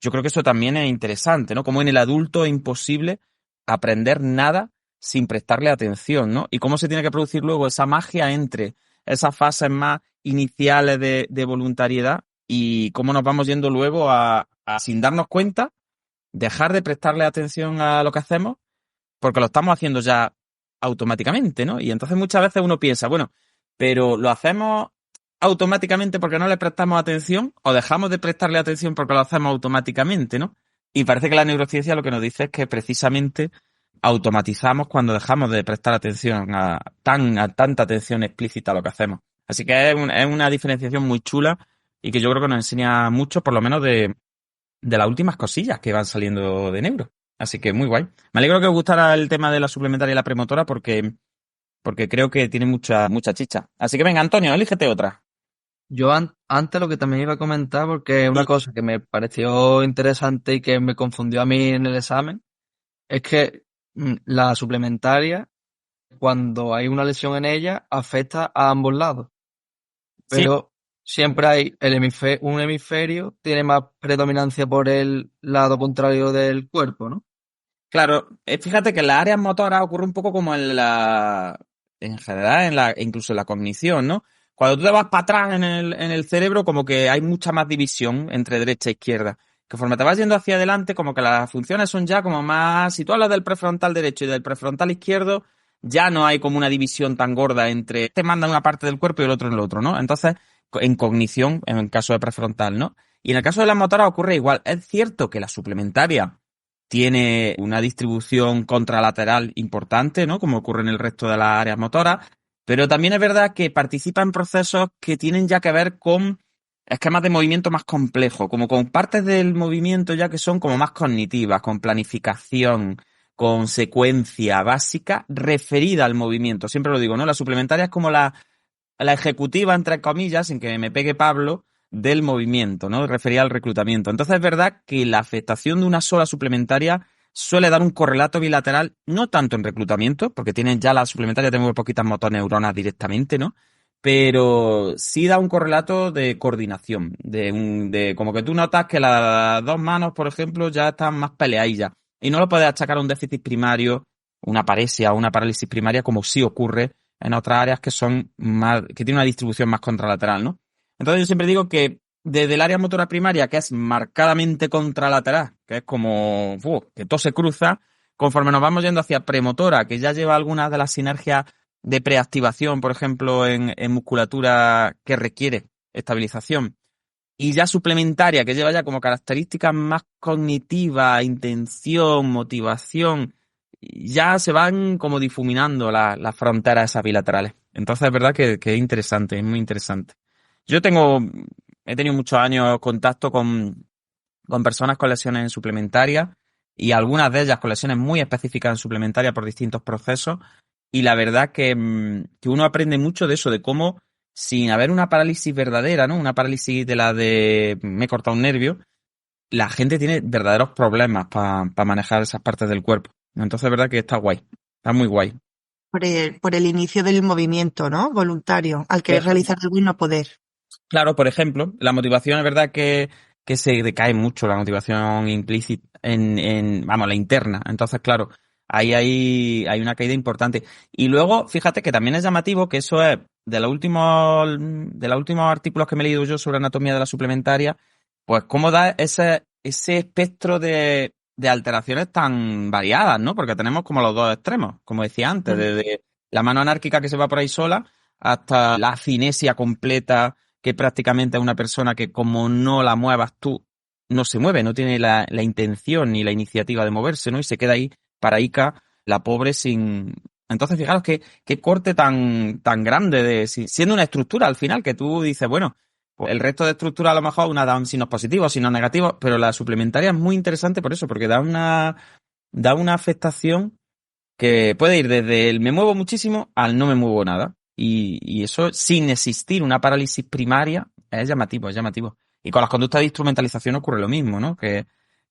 yo creo que eso también es interesante, ¿no? Como en el adulto es imposible aprender nada sin prestarle atención, ¿no? Y cómo se tiene que producir luego esa magia entre esas fases más iniciales de voluntariedad y cómo nos vamos yendo luego a sin darnos cuenta, dejar de prestarle atención a lo que hacemos porque lo estamos haciendo ya automáticamente, ¿no? Y entonces muchas veces uno piensa, bueno, pero ¿lo hacemos automáticamente porque no le prestamos atención o dejamos de prestarle atención porque lo hacemos automáticamente, ¿no? Y parece que la neurociencia lo que nos dice es que precisamente automatizamos cuando dejamos de prestar atención a tanta atención explícita a lo que hacemos. Así que es una diferenciación muy chula y que yo creo que nos enseña mucho, por lo menos de las últimas cosillas que van saliendo de neuro. Así que muy guay. Me alegro que os gustara el tema de la suplementaria y la premotora porque creo que tiene mucha chicha. Así que venga, Antonio, elígete otra. Yo antes lo que también iba a comentar, porque una cosa que me pareció interesante y que me confundió a mí en el examen, es que la suplementaria, cuando hay una lesión en ella, afecta a ambos lados. Pero siempre hay un hemisferio tiene más predominancia por el lado contrario del cuerpo, ¿no? Claro, fíjate que en las áreas motoras ocurre un poco como en general, incluso en la cognición, ¿no? Cuando tú te vas para atrás en el cerebro, como que hay mucha más división entre derecha e izquierda. Conforme te vas yendo hacia adelante, como que las funciones son ya como más... Si tú hablas del prefrontal derecho y del prefrontal izquierdo, ya no hay como una división tan gorda entre... Te mandan una parte del cuerpo y el otro en el otro, ¿no? Entonces, en cognición, en el caso de prefrontal, ¿no? Y en el caso de las motoras ocurre igual. Es cierto que la suplementaria tiene una distribución contralateral importante, ¿no? Como ocurre en el resto de las áreas motoras, pero también es verdad que participa en procesos que tienen ya que ver con esquemas de movimiento más complejos, como con partes del movimiento ya que son como más cognitivas, con planificación, con secuencia básica referida al movimiento. Siempre lo digo, ¿no? La suplementaria es como la ejecutiva, entre comillas, sin que me pegue Pablo, del movimiento, ¿no? Refería al reclutamiento. Entonces es verdad que la afectación de una sola suplementaria suele dar un correlato bilateral, no tanto en reclutamiento, porque tienen ya la suplementaria, tengo muy poquitas motoneuronas directamente, ¿no? Pero sí da un correlato de coordinación, de como que tú notas que las dos manos, por ejemplo, ya están más peleadillas. Y no lo puedes achacar a un déficit primario, una paresia o una parálisis primaria, como sí ocurre en otras áreas que son más, que tienen una distribución más contralateral, ¿no? Entonces yo siempre digo que desde el área motora primaria, que es marcadamente contralateral, que es como que todo se cruza, conforme nos vamos yendo hacia premotora, que ya lleva algunas de las sinergias de preactivación, por ejemplo, en musculatura que requiere estabilización, y ya suplementaria, que lleva ya como características más cognitivas, intención, motivación, ya se van como difuminando las fronteras esas bilaterales. Entonces es verdad que es interesante, es muy interesante. He tenido muchos años contacto con personas con lesiones en suplementaria y algunas de ellas con lesiones muy específicas en suplementaria por distintos procesos, y la verdad que uno aprende mucho de eso, de cómo sin haber una parálisis verdadera, ¿no? Una parálisis de la de me he cortado un nervio, la gente tiene verdaderos problemas para manejar esas partes del cuerpo. Entonces es verdad que está guay, está muy guay. Por el inicio del movimiento, ¿no? Voluntario, al querer realizar algo y no poder. Claro, por ejemplo, la motivación es verdad que se decae mucho, la motivación implícita vamos, la interna. Entonces, claro, ahí hay una caída importante. Y luego, fíjate que también es llamativo que eso es de los últimos artículos que me he leído yo sobre anatomía de la suplementaria, pues cómo da ese espectro de alteraciones tan variadas, ¿no? Porque tenemos como los dos extremos, como decía antes, desde la mano anárquica que se va por ahí sola hasta la cinesia completa, que prácticamente es una persona que como no la muevas tú, no se mueve, no tiene la intención ni la iniciativa de moverse, ¿no? Y se queda ahí paraica, la pobre sin... Entonces, fijaros qué corte tan grande siendo una estructura al final, que tú dices, bueno, pues el resto de estructuras a lo mejor una da signos positivos, signos negativos, pero la suplementaria es muy interesante por eso, porque da una afectación que puede ir desde el me muevo muchísimo al no me muevo nada. Y eso sin existir una parálisis primaria es llamativo, es llamativo. Y con las conductas de instrumentalización ocurre lo mismo, ¿no? Que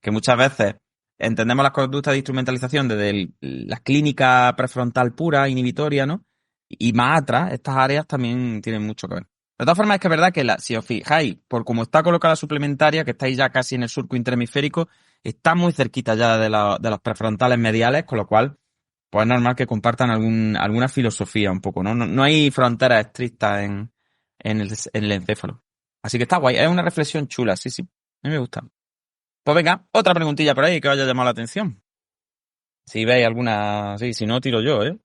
muchas veces entendemos las conductas de instrumentalización desde la clínica prefrontal pura, inhibitoria, ¿no? Y más atrás, estas áreas también tienen mucho que ver. De todas formas, es que es verdad que si os fijáis, por cómo está colocada la suplementaria, que estáis ya casi en el surco interhemisférico, está muy cerquita ya de los prefrontales mediales, con lo cual pues es normal que compartan alguna filosofía un poco, ¿no? No hay fronteras estrictas en el encéfalo. Así que está guay, es una reflexión chula, sí, sí. A mí me gusta. Pues venga, otra preguntilla por ahí que os haya llamado la atención. Si veis alguna, sí, si no, tiro yo, ¿eh?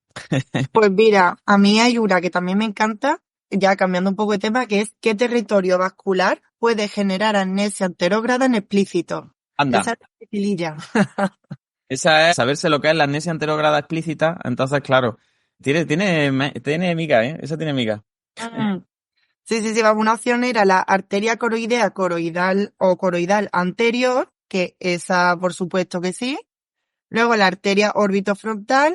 Pues mira, a mí hay una que también me encanta, ya cambiando un poco de tema, que es ¿qué territorio vascular puede generar amnesia anterógrada en explícito? Anda, Esa es la dificililla. esa es saberse lo que es la amnesia anterógrada explícita, entonces, claro, tiene miga, ¿eh? Esa tiene miga. Sí, vamos, una opción era la arteria coroidea coroidal o coroidal anterior, que esa por supuesto que sí. Luego la arteria orbitofrontal,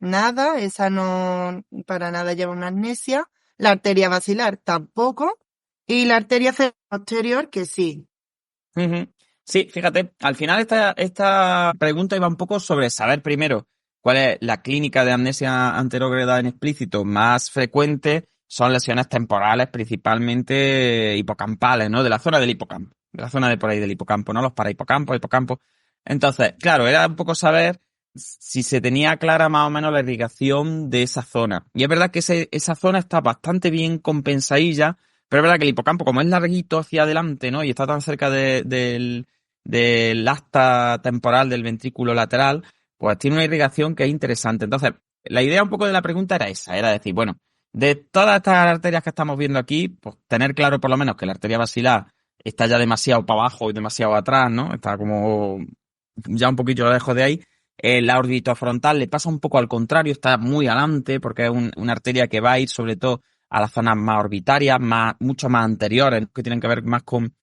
nada, esa no para nada lleva una amnesia. La arteria basilar tampoco. Y la arteria posterior que sí. Ujú. Sí, fíjate, al final esta pregunta iba un poco sobre saber primero cuál es la clínica de amnesia anterógrada en explícito más frecuente. Son lesiones temporales, principalmente hipocampales, ¿no? De la zona del hipocampo, de la zona de por ahí del hipocampo, ¿no? Los hipocampo. Entonces, claro, era un poco saber si se tenía clara más o menos la irrigación de esa zona. Y es verdad que esa zona está bastante bien compensadilla, pero es verdad que el hipocampo, como es larguito hacia adelante, ¿no? Y está tan cerca del asta temporal del ventrículo lateral, pues tiene una irrigación que es interesante. Entonces, la idea un poco de la pregunta era esa, era decir, bueno, de todas estas arterias que estamos viendo aquí, pues tener claro por lo menos que la arteria basilar está ya demasiado para abajo y demasiado atrás, ¿no? Está como ya un poquito lejos de ahí. La orbitofrontal le pasa un poco al contrario, está muy adelante porque es una arteria que va a ir sobre todo a las zonas más orbitarias, mucho más anteriores, que tienen que ver más con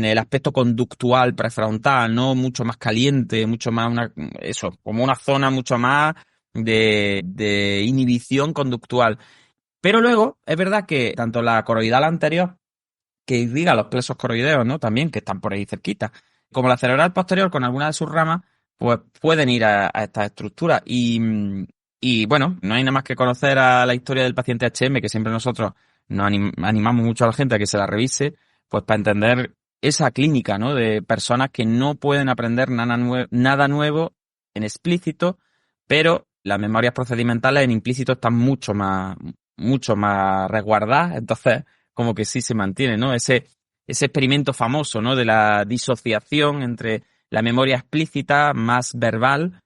el aspecto conductual prefrontal, ¿no? Mucho más caliente, mucho más como una zona mucho más de inhibición conductual. Pero luego, es verdad que tanto la coroidal anterior, que irriga los plexos coroideos, ¿no? También, que están por ahí cerquita, como la cerebral posterior con alguna de sus ramas, pues pueden ir a estas estructuras. Y bueno, no hay nada más que conocer a la historia del paciente HM, que siempre nosotros nos animamos mucho a la gente a que se la revise, pues para entender esa clínica, ¿no? De personas que no pueden aprender nada nuevo en explícito, pero las memorias procedimentales en implícito están mucho más resguardadas, entonces como que sí se mantiene, ¿no? Ese experimento famoso, ¿no? De la disociación entre la memoria explícita más verbal,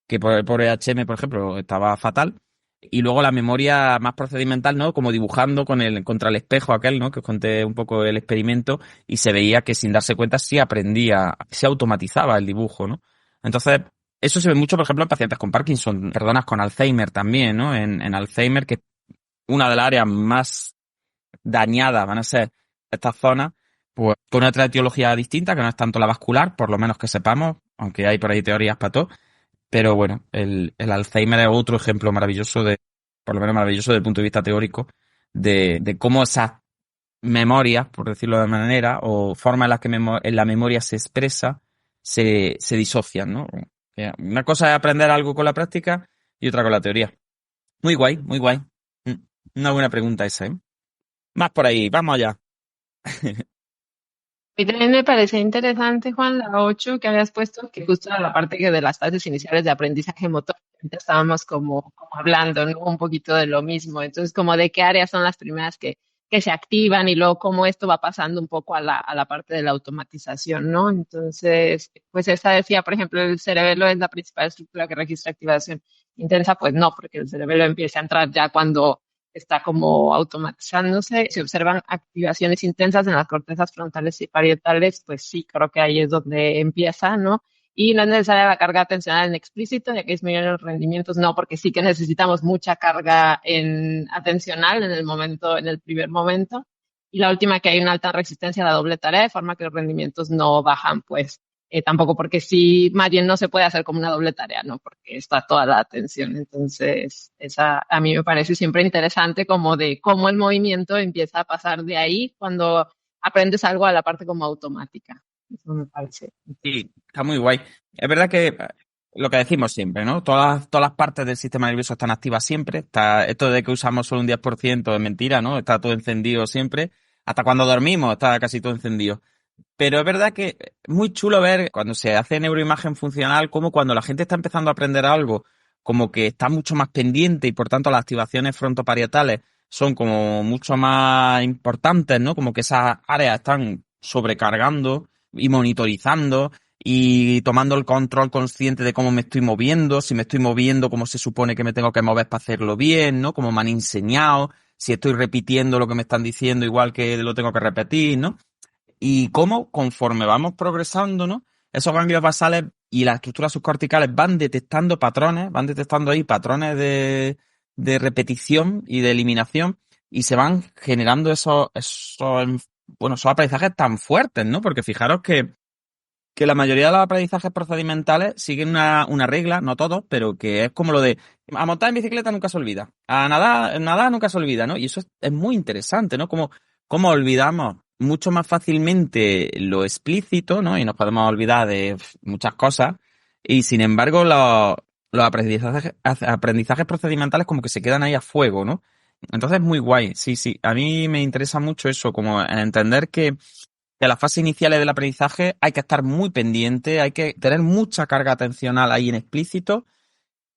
que por EHM, por ejemplo, estaba fatal, y luego la memoria más procedimental, ¿no? Como dibujando contra el espejo aquel, ¿no? Que os conté un poco el experimento, y se veía que sin darse cuenta sí aprendía, se automatizaba el dibujo, ¿no? Entonces, eso se ve mucho, por ejemplo, en pacientes con Parkinson, personas con Alzheimer también, ¿no? En Alzheimer, que una de las áreas más dañadas van a ser estas zonas, pues con otra etiología distinta, que no es tanto la vascular, por lo menos que sepamos, aunque hay por ahí teorías para todo. Pero bueno, el Alzheimer es otro ejemplo maravilloso por lo menos maravilloso desde el punto de vista teórico, de cómo esas memorias, por decirlo de alguna manera, o formas en las que en la memoria se expresa, se disocian, ¿no? Una cosa es aprender algo con la práctica y otra con la teoría. Muy guay, muy guay. Una buena pregunta esa, ¿eh? Más por ahí, vamos allá. Y también me parecía interesante, Juan, la 8 que habías puesto, que justo era la parte que de las fases iniciales de aprendizaje motor. Ahorita estábamos como hablando, ¿no? Un poquito de lo mismo. Entonces, como de qué áreas son las primeras que se activan y luego cómo esto va pasando un poco a la parte de la automatización, ¿no? Entonces, pues esa decía, por ejemplo, el cerebelo es la principal estructura que registra activación intensa. Pues no, porque el cerebelo empieza a entrar ya cuando está como automatizándose. Si observan activaciones intensas en las cortezas frontales y parietales, pues sí, creo que ahí es donde empieza, ¿no? Y no es necesaria la carga atencional en explícito, ya que disminuyen los rendimientos, no, porque sí que necesitamos mucha carga atencional en el momento, en el primer momento. Y la última, que hay una alta resistencia a la doble tarea, de forma que los rendimientos no bajan, pues tampoco porque sí, más bien no se puede hacer como una doble tarea, ¿no? Porque está toda la atención. Entonces, esa a mí me parece siempre interesante como de cómo el movimiento empieza a pasar de ahí cuando aprendes algo a la parte como automática. Eso me parece. Sí, está muy guay. Es verdad que lo que decimos siempre, ¿no? Todas las partes del sistema nervioso están activas siempre. Esto de que usamos solo un 10% es mentira, ¿no? Está todo encendido siempre. Hasta cuando dormimos está casi todo encendido. Pero es verdad que es muy chulo ver cuando se hace neuroimagen funcional, como cuando la gente está empezando a aprender algo, como que está mucho más pendiente y por tanto las activaciones frontoparietales son como mucho más importantes, ¿no? Como que esas áreas están sobrecargando y monitorizando y tomando el control consciente de cómo me estoy moviendo, si me estoy moviendo, cómo se supone que me tengo que mover para hacerlo bien, ¿no? Como me han enseñado, si estoy repitiendo lo que me están diciendo igual que lo tengo que repetir, ¿no? Y cómo, conforme vamos progresando, ¿no? Esos ganglios basales y las estructuras subcorticales van detectando patrones, van detectando ahí patrones de repetición y de eliminación y se van generando esos aprendizajes tan fuertes, ¿no? Porque fijaros que la mayoría de los aprendizajes procedimentales siguen una regla, no todos, pero que es como lo de a montar en bicicleta nunca se olvida, a nadar nunca se olvida, ¿no? Y eso es muy interesante, ¿no? Cómo olvidamos mucho más fácilmente lo explícito, ¿no? Y nos podemos olvidar de muchas cosas. Y sin embargo, los aprendizajes procedimentales como que se quedan ahí a fuego, ¿no? Entonces, muy guay. Sí, sí. A mí me interesa mucho eso, como entender que las fases iniciales del aprendizaje hay que estar muy pendiente, hay que tener mucha carga atencional ahí en explícito,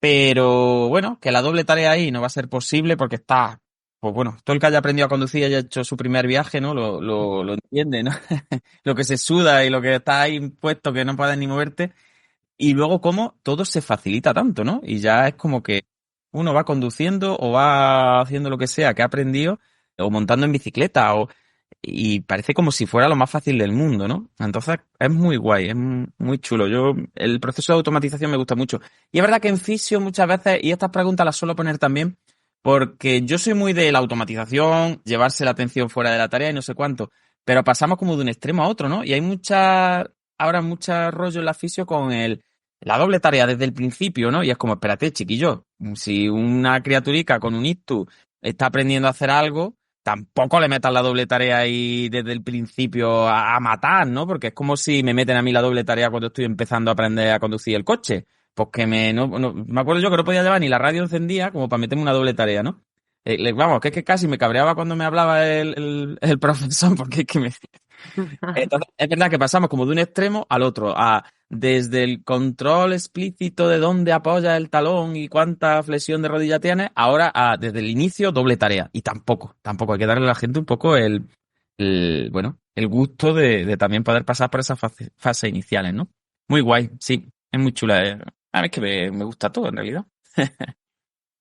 pero bueno, que la doble tarea ahí no va a ser posible porque está, pues bueno, todo el que haya aprendido a conducir y haya hecho su primer viaje, ¿no? Lo entiende, ¿no? Lo que se suda y lo que está ahí impuesto que no puedes ni moverte. Y luego cómo todo se facilita tanto, ¿no? Y ya es como que uno va conduciendo o va haciendo lo que sea que ha aprendido, o montando en bicicleta, y parece como si fuera lo más fácil del mundo, ¿no? Entonces es muy guay, es muy chulo. El proceso de automatización me gusta mucho. Y es verdad que en fisio muchas veces, y estas preguntas las suelo poner también, porque yo soy muy de la automatización, llevarse la atención fuera de la tarea y no sé cuánto, pero pasamos como de un extremo a otro, ¿no? Y hay ahora mucho rollo en la fisio con la doble tarea desde el principio, ¿no? Y es como, espérate, chiquillo, si una criaturica con un ictus está aprendiendo a hacer algo, tampoco le metas la doble tarea ahí desde el principio a matar, ¿no? Porque es como si me meten a mí la doble tarea cuando estoy empezando a aprender a conducir el coche. Pues que me acuerdo yo que no podía llevar ni la radio encendida como para meterme una doble tarea, ¿no? Vamos, que es que casi me cabreaba cuando me hablaba el profesor, porque es que me... Entonces, es verdad que pasamos como de un extremo al otro, desde el control explícito de dónde apoya el talón y cuánta flexión de rodilla tiene, ahora desde el inicio doble tarea. Y tampoco hay que darle a la gente un poco el gusto de también poder pasar por esas fases iniciales, ¿no? Muy guay, sí, es muy chula. A mí es que me gusta todo en realidad.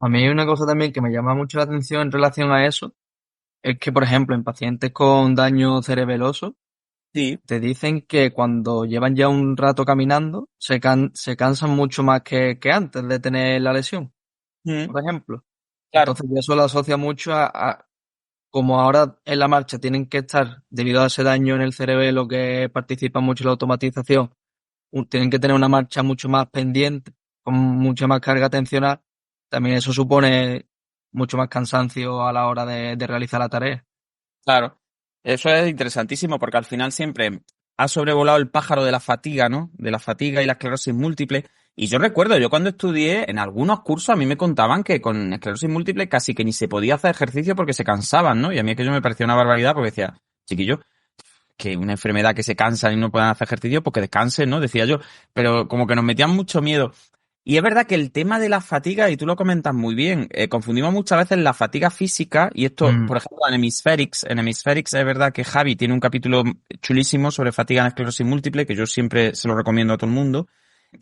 A mí hay una cosa también que me llama mucho la atención en relación a eso, es que, por ejemplo, en pacientes con daño cerebeloso, Sí. te dicen que cuando llevan ya un rato caminando, se cansan mucho más que antes de tener la lesión, por ejemplo. Claro. Entonces, eso lo asocia mucho a como ahora en la marcha tienen que estar, debido a ese daño en el cerebelo que participa mucho en la automatización, tienen que tener una marcha mucho más pendiente, con mucha más carga atencional. También eso supone mucho más cansancio a la hora de realizar la tarea. Claro. Eso es interesantísimo porque al final siempre ha sobrevolado el pájaro de la fatiga, ¿no? De la fatiga y la esclerosis múltiple. Y yo recuerdo, yo cuando estudié, en algunos cursos a mí me contaban que con esclerosis múltiple casi que ni se podía hacer ejercicio porque se cansaban, ¿no? Y a mí aquello me parecía una barbaridad porque decía, chiquillo, que una enfermedad que se cansan y no puedan hacer ejercicio, pues que descansen, ¿no? Decía yo. Pero como que nos metían mucho miedo. Y es verdad que el tema de la fatiga, y tú lo comentas muy bien, confundimos muchas veces la fatiga física, y esto, por ejemplo, en Hemispherics es verdad que Javi tiene un capítulo chulísimo sobre fatiga en esclerosis múltiple, que yo siempre se lo recomiendo a todo el mundo,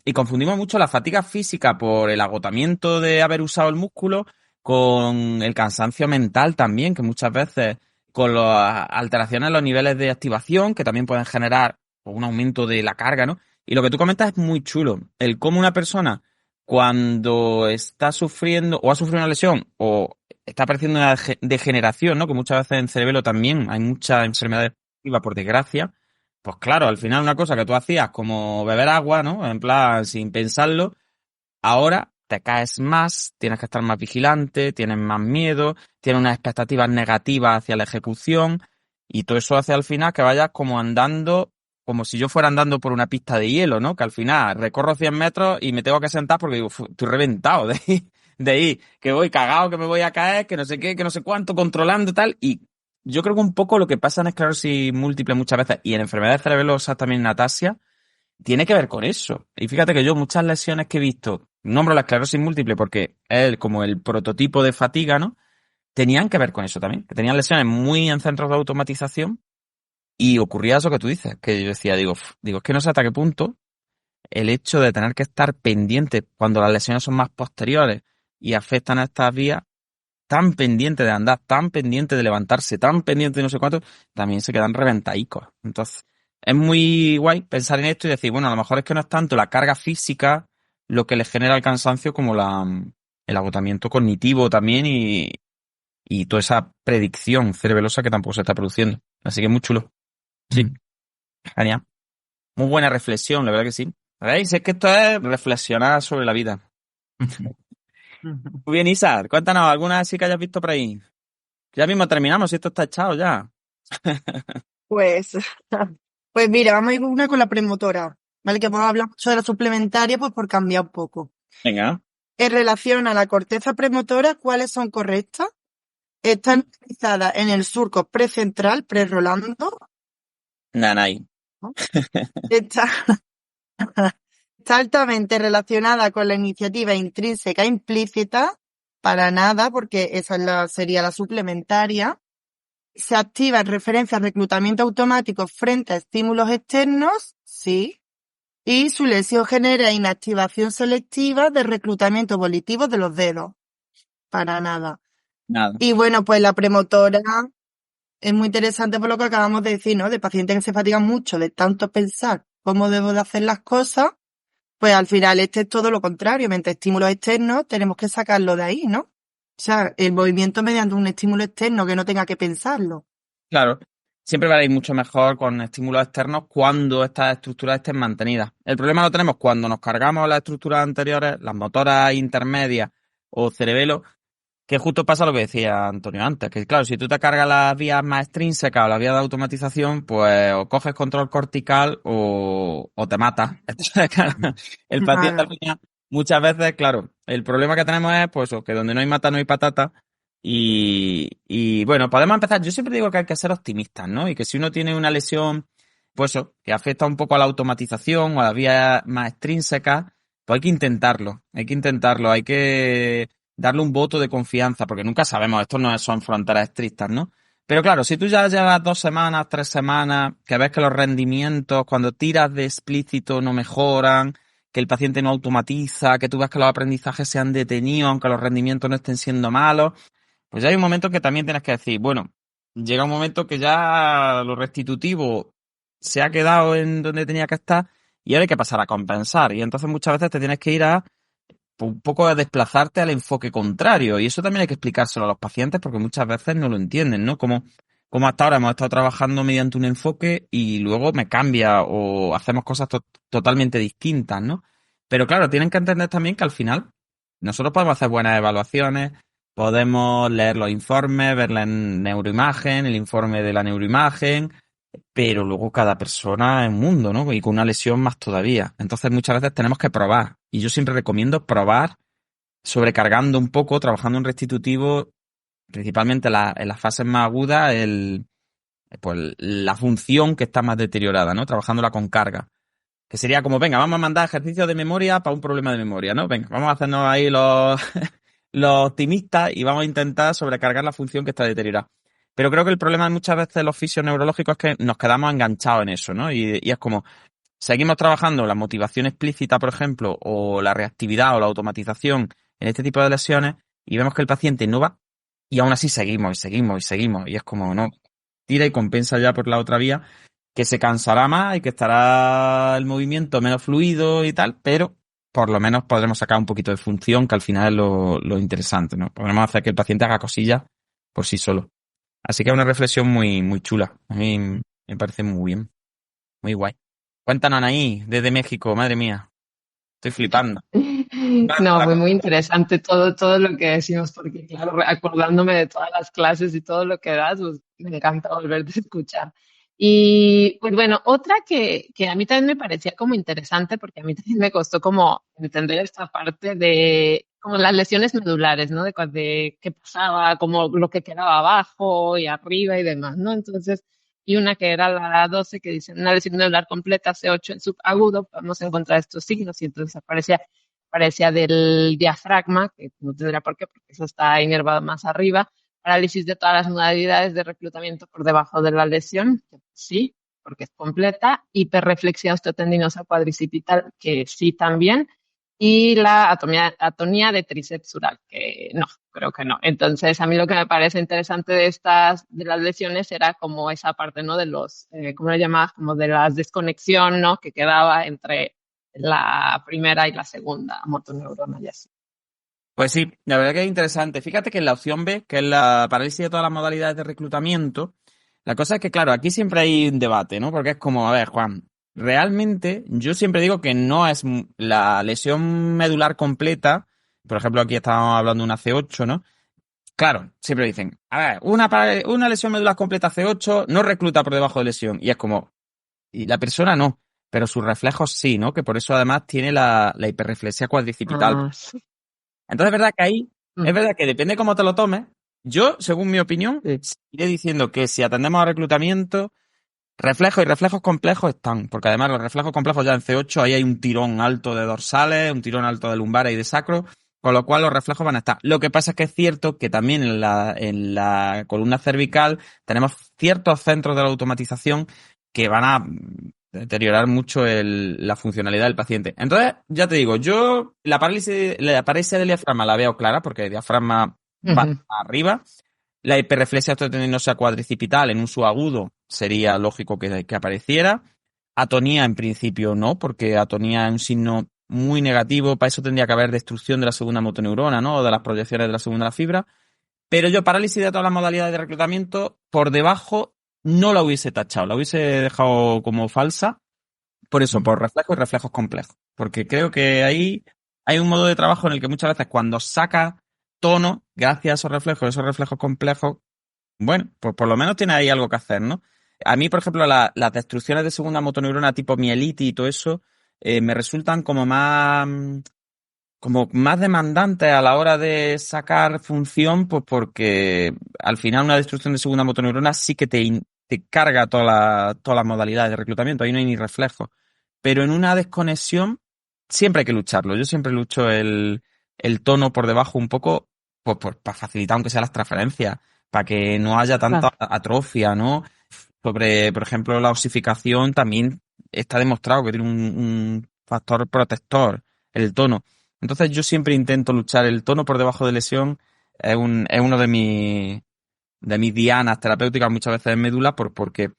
y confundimos mucho la fatiga física por el agotamiento de haber usado el músculo con el cansancio mental también, que muchas veces con las alteraciones en los niveles de activación, que también pueden generar un aumento de la carga, ¿no? Y lo que tú comentas es muy chulo, el cómo una persona cuando está sufriendo o ha sufrido una lesión o está apareciendo una degeneración, ¿no? Que muchas veces en cerebelo también hay muchas enfermedades degenerativas, por desgracia. Pues claro, al final una cosa que tú hacías como beber agua, ¿no? En plan, sin pensarlo, ahora te caes más, tienes que estar más vigilante, tienes más miedo, tienes unas expectativas negativas hacia la ejecución y todo eso hace al final que vayas como andando, como si yo fuera andando por una pista de hielo, ¿no? Que al final recorro 100 metros y me tengo que sentar porque digo, estoy reventado de ahí, que voy cagado, que me voy a caer, que no sé qué, que no sé cuánto, controlando tal. Y yo creo que un poco lo que pasa en esclerosis múltiple muchas veces y en enfermedades cerebelosas también en ataxia, tiene que ver con eso. Y fíjate que yo muchas lesiones que he visto, nombro la esclerosis múltiple porque es como el prototipo de fatiga, ¿no? Tenían que ver con eso también, que tenían lesiones muy en centros de automatización y ocurría eso que tú dices, que yo decía, digo, es que no sé hasta qué punto el hecho de tener que estar pendiente cuando las lesiones son más posteriores y afectan a estas vías, tan pendiente de andar, tan pendiente de levantarse, tan pendiente de no sé cuánto, también se quedan reventaicos. Entonces, es muy guay pensar en esto y decir, bueno, a lo mejor es que no es tanto la carga física lo que le genera el cansancio como el agotamiento cognitivo también y toda esa predicción cerebelosa que tampoco se está produciendo. Así que es muy chulo. Sí, genial. Muy buena reflexión, la verdad que sí. ¿Veis? Es que esto es reflexionar sobre la vida. Muy bien, Isa, cuéntanos, ¿alguna así que hayas visto por ahí? Ya mismo terminamos, si esto está echado ya. Pues, pues mira, vamos a ir una con la premotora, ¿vale? Que vamos a hablar mucho de la suplementaria, pues por cambiar un poco. Venga. En relación a la corteza premotora, ¿cuáles son correctas? Están localizadas en el surco precentral, prerrolando. Nanay. Está, está altamente relacionada con la iniciativa intrínseca implícita, para nada, porque esa es sería la suplementaria. Se activa en referencia al reclutamiento automático frente a estímulos externos, sí. Y su lesión genera inactivación selectiva de reclutamiento volitivo de los dedos. Para nada. Nada. Y bueno, pues la premotora es muy interesante por lo que acabamos de decir, ¿no? De pacientes que se fatigan mucho de tanto pensar cómo debo de hacer las cosas, pues al final es todo lo contrario. Mediante estímulos externos tenemos que sacarlo de ahí, ¿no? O sea, el movimiento mediante un estímulo externo que no tenga que pensarlo. Claro. Siempre va a ir mucho mejor con estímulos externos cuando estas estructuras estén mantenidas. El problema lo tenemos cuando nos cargamos las estructuras anteriores, las motoras intermedias o cerebelo, que justo pasa lo que decía Antonio antes, que claro, si tú te cargas las vías más extrínsecas o las vías de automatización, pues o coges control cortical o te matas. Entonces, claro, el paciente al final, muchas veces, claro, el problema que tenemos es pues que donde no hay mata no hay patata. Y bueno, podemos empezar. Yo siempre digo que hay que ser optimistas, ¿no? Y que si uno tiene una lesión, pues eso, que afecta un poco a la automatización o a las vías más extrínsecas, pues hay que intentarlo, hay que darle un voto de confianza, porque nunca sabemos, esto no son fronteras estrictas, ¿no? Pero claro, si tú ya llevas 2 semanas, 3 semanas, que ves que los rendimientos cuando tiras de explícito no mejoran, que el paciente no automatiza, que tú ves que los aprendizajes se han detenido, aunque los rendimientos no estén siendo malos, pues ya hay un momento que también tienes que decir, bueno, llega un momento que ya lo restitutivo se ha quedado en donde tenía que estar y ahora hay que pasar a compensar. Y entonces muchas veces te tienes que ir a un poco a desplazarte al enfoque contrario. Y eso también hay que explicárselo a los pacientes porque muchas veces no lo entienden, ¿no? Como hasta ahora hemos estado trabajando mediante un enfoque y luego me cambia o hacemos cosas totalmente distintas, ¿no? Pero claro, tienen que entender también que al final nosotros podemos hacer buenas evaluaciones, podemos leer los informes, ver la neuroimagen, el informe de la neuroimagen, pero luego cada persona es un mundo, ¿no? Y con una lesión más todavía. Entonces muchas veces tenemos que probar. Y yo siempre recomiendo probar sobrecargando un poco, trabajando en restitutivo, principalmente en las fases más agudas, pues la función que está más deteriorada, ¿no? Trabajándola con carga. Que sería como, venga, vamos a mandar ejercicios de memoria para un problema de memoria, ¿no? Venga, vamos a hacernos ahí los optimistas y vamos a intentar sobrecargar la función que está deteriorada. Pero creo que el problema muchas veces de los fisios neurológicos es que nos quedamos enganchados en eso, ¿no? Y es como, seguimos trabajando la motivación explícita, por ejemplo, o la reactividad o la automatización en este tipo de lesiones y vemos que el paciente no va y aún así seguimos y seguimos y seguimos. Y es como, no, tira y compensa ya por la otra vía, que se cansará más y que estará el movimiento menos fluido y tal, pero por lo menos podremos sacar un poquito de función, que al final es lo interesante, ¿no? Podremos hacer que el paciente haga cosillas por sí solo. Así que es una reflexión muy, muy chula. A mí me parece muy bien. Muy guay. Cuéntanos ahí, desde México, madre mía. Estoy flipando. No, fue muy interesante todo lo que decimos, porque claro, acordándome de todas las clases y todo lo que das, pues me encanta volverte a escuchar. Y pues bueno, otra que a mí también me parecía como interesante, porque a mí también me costó como entender esta parte de como las lesiones medulares, ¿no? De qué pasaba, como lo que quedaba abajo y arriba y demás, ¿no? Entonces, y una que era la 12 que dice una lesión medular completa C8 en subagudo, podemos encontrar estos signos y entonces aparecía del diafragma, que no tendría por qué, porque eso está inervado más arriba, parálisis de todas las modalidades de reclutamiento por debajo de la lesión, que sí, porque es completa, hiperreflexia osteotendinosa cuadricipital, que sí también, y la atonía de tríceps sural, que no, creo que no. Entonces, a mí lo que me parece interesante de las lesiones era como esa parte, ¿no? De los, ¿cómo le llamabas? Como de la desconexión, ¿no? Que quedaba entre la primera y la segunda motoneurona y así. Pues sí, la verdad que es interesante. Fíjate que en la opción B, que es la parálisis de todas las modalidades de reclutamiento, la cosa es que, claro, aquí siempre hay un debate, ¿no? Porque es como, a ver, Juan, realmente yo siempre digo que no es la lesión medular completa, por ejemplo, aquí estábamos hablando de una C8, ¿no? Claro, siempre dicen, a ver, una lesión medular completa C8 no recluta por debajo de lesión. Y es como, y la persona no, pero sus reflejos sí, ¿no? Que por eso además tiene la hiperreflexia cuadricipital. Sí. Entonces es verdad que ahí, es verdad que depende cómo te lo tomes. Yo, según mi opinión, iré diciendo que si atendemos a reclutamiento, reflejos y reflejos complejos están, porque además los reflejos complejos ya en C8 ahí hay un tirón alto de dorsales, un tirón alto de lumbares y de sacro, con lo cual los reflejos van a estar. Lo que pasa es que es cierto que también en la columna cervical tenemos ciertos centros de la automatización que van a deteriorar mucho la funcionalidad del paciente. Entonces, ya te digo, yo la parálisis del diafragma la veo clara porque el diafragma va arriba. La hiperreflexia osteotendinosa cuadricipital en un subagudo sería lógico que apareciera. Atonía en principio no, porque atonía es un signo muy negativo. Para eso tendría que haber destrucción de la segunda motoneurona, ¿no? O de las proyecciones de la segunda fibra. Pero yo parálisis de todas las modalidades de reclutamiento, por debajo no la hubiese tachado, la hubiese dejado como falsa. Por eso, por reflejos y reflejos complejos. Porque creo que ahí hay un modo de trabajo en el que muchas veces cuando saca tono, gracias a esos reflejos complejos, bueno, pues por lo menos tiene ahí algo que hacer, ¿no? A mí, por ejemplo, las destrucciones de segunda motoneurona tipo mielitis y todo eso, me resultan como más demandantes a la hora de sacar función, pues porque al final una destrucción de segunda motoneurona sí que te carga todas las modalidades de reclutamiento, ahí no hay ni reflejo. Pero en una desconexión siempre hay que lucharlo. Yo siempre lucho el tono por debajo un poco para facilitar aunque sea las transferencias, para que no haya tanta atrofia, ¿no? Sobre, por ejemplo, la osificación también está demostrado que tiene un factor protector, el tono. Entonces yo siempre intento luchar el tono por debajo de lesión, es uno de mis dianas terapéuticas muchas veces en médula, porque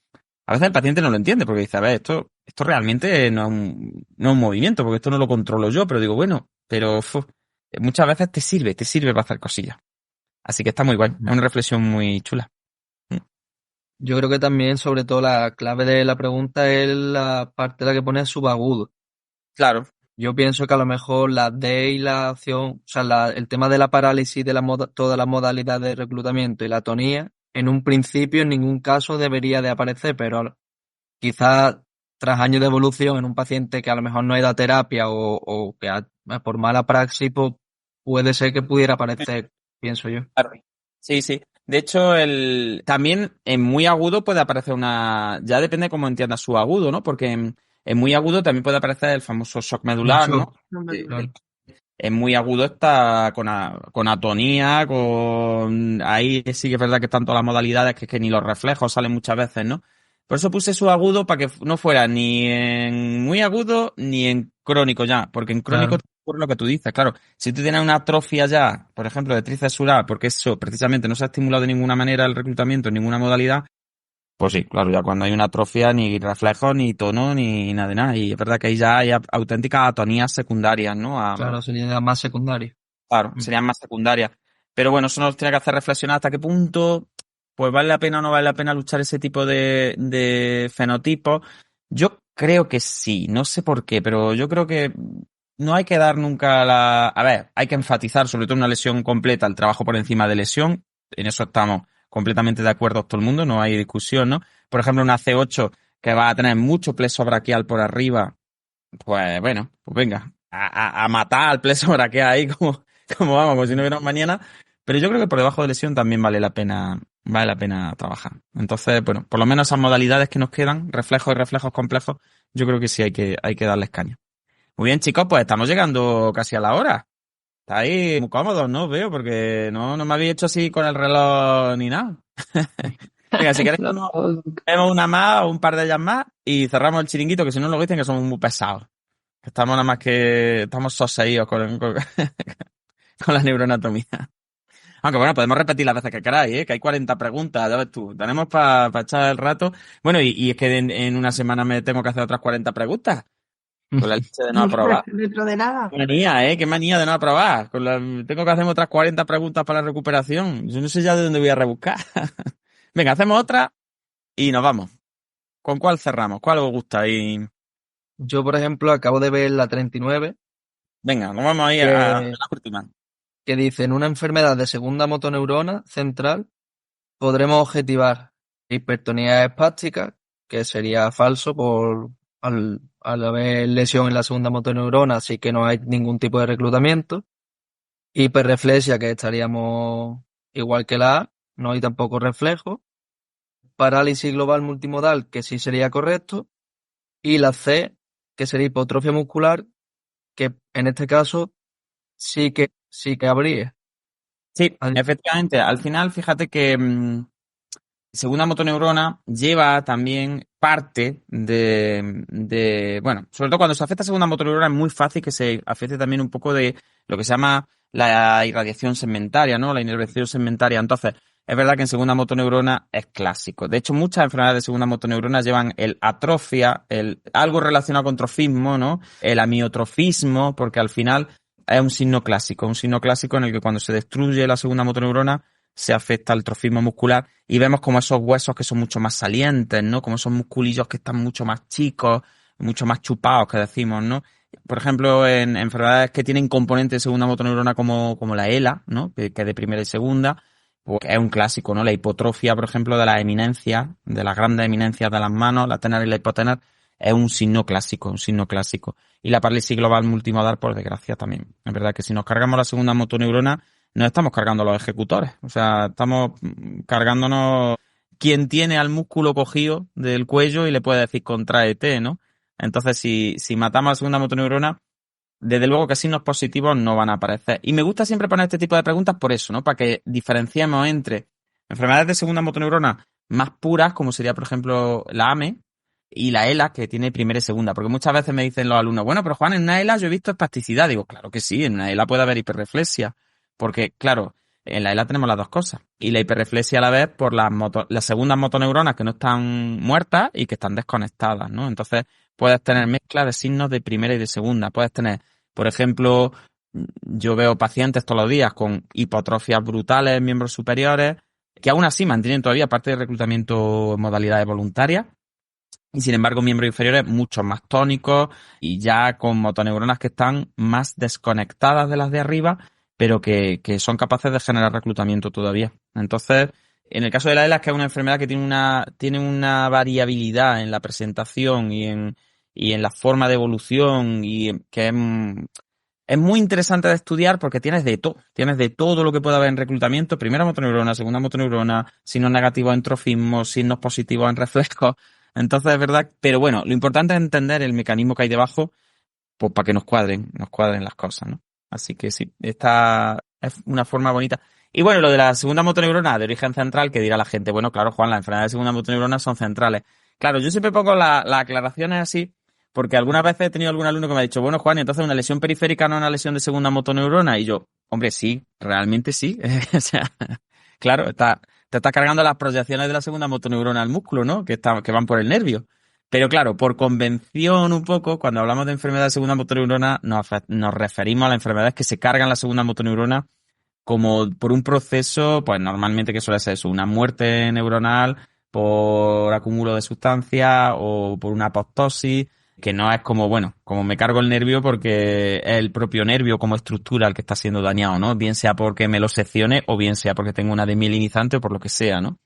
a veces el paciente no lo entiende, porque dice, a ver, esto realmente no es un movimiento, porque esto no lo controlo yo, pero digo, bueno, pero muchas veces te sirve para hacer cosillas. Así que está muy guay, es una reflexión muy chula. Yo creo que también, sobre todo, la clave de la pregunta es la parte de la que pone subagudo. Claro. Yo pienso que a lo mejor la D y la acción, o sea, el tema de la parálisis de todas las modalidades de reclutamiento y la atonía, en un principio en ningún caso debería de aparecer, pero quizás tras años de evolución en un paciente que a lo mejor no ha ido a terapia o que por mala praxis, pues, puede ser que pudiera aparecer, pienso yo. Claro. Sí, sí. De hecho, también en muy agudo puede aparecer ya depende cómo entiendas su agudo, ¿no? Porque en muy agudo también puede aparecer el famoso shock medular, ¿no? Claro. En muy agudo está con atonía, ahí sí que es verdad que están todas las modalidades, que ni los reflejos salen muchas veces, ¿no? Por eso puse su agudo para que no fuera ni en muy agudo ni en crónico ya, porque en crónico Claro. por lo que tú dices, claro, si tú tienes una atrofia ya, por ejemplo, de tríceps sural, porque eso precisamente no se ha estimulado de ninguna manera el reclutamiento en ninguna modalidad, pues sí, claro, ya cuando hay una atrofia ni reflejo, ni tono, ni nada de nada. Y es verdad que ahí ya hay auténticas atonías secundarias, ¿no? Claro, sería más secundario. Claro, serían más secundarias. Pero bueno, eso nos tiene que hacer reflexionar hasta qué punto, pues vale la pena o no vale la pena luchar ese tipo de fenotipos. Yo creo que sí, no sé por qué, pero yo creo que no hay que dar nunca A ver, hay que enfatizar sobre todo una lesión completa, el trabajo por encima de lesión. En eso estamos completamente de acuerdo todo el mundo, no hay discusión, ¿no? Por ejemplo, una C8 que va a tener mucho pleso braquial por arriba, pues bueno, pues venga, a matar al pleso braquial ahí como vamos, como si no hubiera un mañana. Pero yo creo que por debajo de lesión también vale la pena trabajar. Entonces, bueno, por lo menos esas modalidades que nos quedan, reflejos y reflejos complejos, yo creo que sí hay que darles caña. Muy bien, chicos, pues estamos llegando casi a la hora. Estáis muy cómodos, ¿no? Veo, porque no me habéis hecho así con el reloj ni nada. Venga, si queréis, vemos una más o un par de ellas más y cerramos el chiringuito, que si no, luego dicen que somos muy pesados. Estamos nada más que... Estamos soseídos con la neuroanatomía. Aunque bueno, podemos repetir las veces que queráis, ¿eh? Que hay 40 preguntas, ya ves tú. Tenemos para echar el rato. Bueno, y es que en una semana me tengo que hacer otras 40 preguntas. Con la leche de no aprobar. Dentro de nada. Qué manía, ¿eh? Qué manía de no aprobar. Tengo que hacerme otras 40 preguntas para la recuperación. Yo no sé ya de dónde voy a rebuscar. Venga, hacemos otra y nos vamos. ¿Con cuál cerramos? ¿Cuál os gusta? Yo, por ejemplo, acabo de ver la 39, Venga, nos vamos a ir a la última. que dice, en una enfermedad de segunda motoneurona central podremos objetivar hipertonía espástica, que sería falso al haber lesión en la segunda motoneurona, así que no hay ningún tipo de reclutamiento. Hiperreflexia, que estaríamos igual que la A, no hay tampoco reflejo. Parálisis global multimodal, que sí sería correcto. Y la C, que sería hipotrofia muscular, que en este caso sí que habría. Sí, efectivamente. Al final, fíjate que segunda motoneurona lleva también parte bueno, sobre todo cuando se afecta a segunda motoneurona es muy fácil que se afecte también un poco de lo que se llama la irradiación segmentaria, ¿no? La inervación segmentaria. Entonces, es verdad que en segunda motoneurona es clásico. De hecho, muchas enfermedades de segunda motoneurona llevan el atrofia, algo relacionado con trofismo, ¿no? El amiotrofismo, porque al final es un signo clásico en el que cuando se destruye la segunda motoneurona se afecta al trofismo muscular y vemos como esos huesos que son mucho más salientes, ¿no? Como esos musculillos que están mucho más chicos, mucho más chupados, que decimos, ¿no? Por ejemplo, en enfermedades que tienen componente de segunda motoneurona como la ELA, ¿no? Que es de primera y segunda, pues es un clásico, ¿no? La hipotrofia, por ejemplo, de las eminencias, de las grandes eminencias de las manos, la tenar y la hipotenar, es un signo clásico. Y la parálisis global multimodal, por desgracia, también. Es verdad que si nos cargamos la segunda motoneurona, no estamos cargando los ejecutores. O sea, estamos cargándonos quien tiene al músculo cogido del cuello y le puede decir contráete, ¿no? Entonces, si matamos a la segunda motoneurona, desde luego que signos positivos no van a aparecer. Y me gusta siempre poner este tipo de preguntas por eso, ¿no? Para que diferenciemos entre enfermedades de segunda motoneurona más puras, como sería, por ejemplo, la AME, y la ELA, que tiene primera y segunda. Porque muchas veces me dicen los alumnos, bueno, pero Juan, en una ELA yo he visto espasticidad. Digo, claro que sí, en una ELA puede haber hiperreflexia. Porque, claro, en la ELA tenemos las dos cosas. Y la hiperreflexia a la vez por las segundas motoneuronas que no están muertas y que están desconectadas, ¿no? Entonces, puedes tener mezcla de signos de primera y de segunda. Puedes tener, por ejemplo, yo veo pacientes todos los días con hipotrofias brutales en miembros superiores, que aún así mantienen todavía parte de reclutamiento en modalidades voluntarias, Y sin embargo, miembros inferiores mucho más tónicos y ya con motoneuronas que están más desconectadas de las de arriba, pero que son capaces de generar reclutamiento todavía. Entonces, en el caso de la ELA, que es una enfermedad que tiene una variabilidad en la presentación y en la forma de evolución y que es muy interesante de estudiar porque tienes de todo lo que puede haber en reclutamiento, primera motoneurona, segunda motoneurona, signos negativos en trofismo, signos positivos en reflejos. Entonces es verdad, pero bueno, lo importante es entender el mecanismo que hay debajo, pues para que nos cuadren las cosas, ¿no? Así que sí, esta es una forma bonita. Y bueno, lo de la segunda motoneurona de origen central, que dirá la gente, bueno, claro, Juan, las enfermedades de segunda motoneurona son centrales. Claro, yo siempre pongo las aclaraciones así, porque algunas veces he tenido algún alumno que me ha dicho, bueno, Juan, ¿y entonces una lesión periférica no es una lesión de segunda motoneurona? Y yo, hombre, sí, realmente sí. O sea, claro, te estás cargando las proyecciones de la segunda motoneurona al músculo, ¿no? Que van por el nervio. Pero claro, por convención un poco, cuando hablamos de enfermedad de segunda motoneurona, nos referimos a las enfermedades que se cargan la segunda motoneurona como por un proceso, pues normalmente que suele ser eso, una muerte neuronal por acúmulo de sustancias o por una apoptosis, que no es como, bueno, como me cargo el nervio porque es el propio nervio como estructura el que está siendo dañado, ¿no? Bien sea porque me lo seccione o bien sea porque tengo una demielinizante o por lo que sea, ¿no?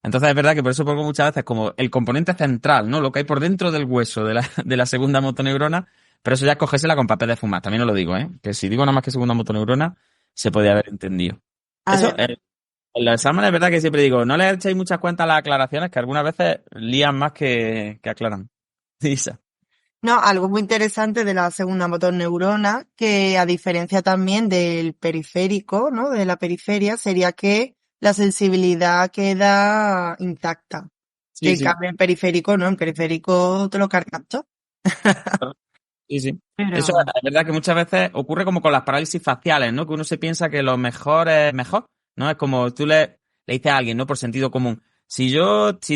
Entonces es verdad que por eso pongo muchas veces como el componente central, ¿no? Lo que hay por dentro del hueso de la segunda motoneurona, pero eso ya cogésela con papel de fumar, también os lo digo, ¿eh? Que si digo nada más que segunda motoneurona, se podía haber entendido. Eso, Además, en los exámenes es verdad que siempre digo, no le echéis muchas cuentas a las aclaraciones, que algunas veces lían más que aclaran. Isa. no, algo muy interesante de la segunda motoneurona, que a diferencia también del periférico, ¿no? De la periferia, sería que la sensibilidad queda intacta. Que Sí, en sí. cambio en periférico, ¿no? En periférico te lo cargas todo. Sí, sí. Eso Pero, es verdad que muchas veces ocurre como con las parálisis faciales, ¿no? Que uno se piensa que lo mejor es mejor, ¿no? Es como tú le dices a alguien, ¿no? Por sentido común. Si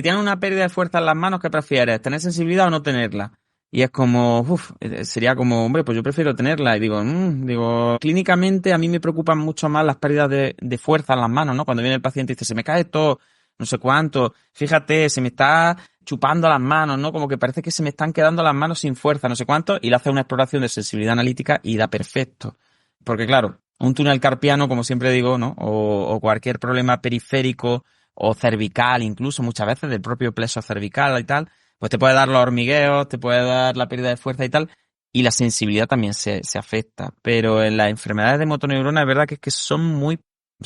tienes una pérdida de fuerza en las manos, ¿qué prefieres? ¿Tener sensibilidad o no tenerla? Y es como, sería como, hombre, pues yo prefiero tenerla. Y digo, clínicamente a mí me preocupan mucho más las pérdidas de fuerza en las manos, ¿no? Cuando viene el paciente y dice, se me cae todo, no sé cuánto, fíjate, se me está chupando las manos, ¿no? Como que parece que se me están quedando las manos sin fuerza, no sé cuánto, y le hace una exploración de sensibilidad analítica y da perfecto. Porque claro, un túnel carpiano, como siempre digo, ¿no? O cualquier problema periférico o cervical, incluso muchas veces del propio plexo cervical y tal, pues te puede dar los hormigueos, te puede dar la pérdida de fuerza y tal, y la sensibilidad también se afecta. Pero en las enfermedades de motoneurona es verdad que es que son unas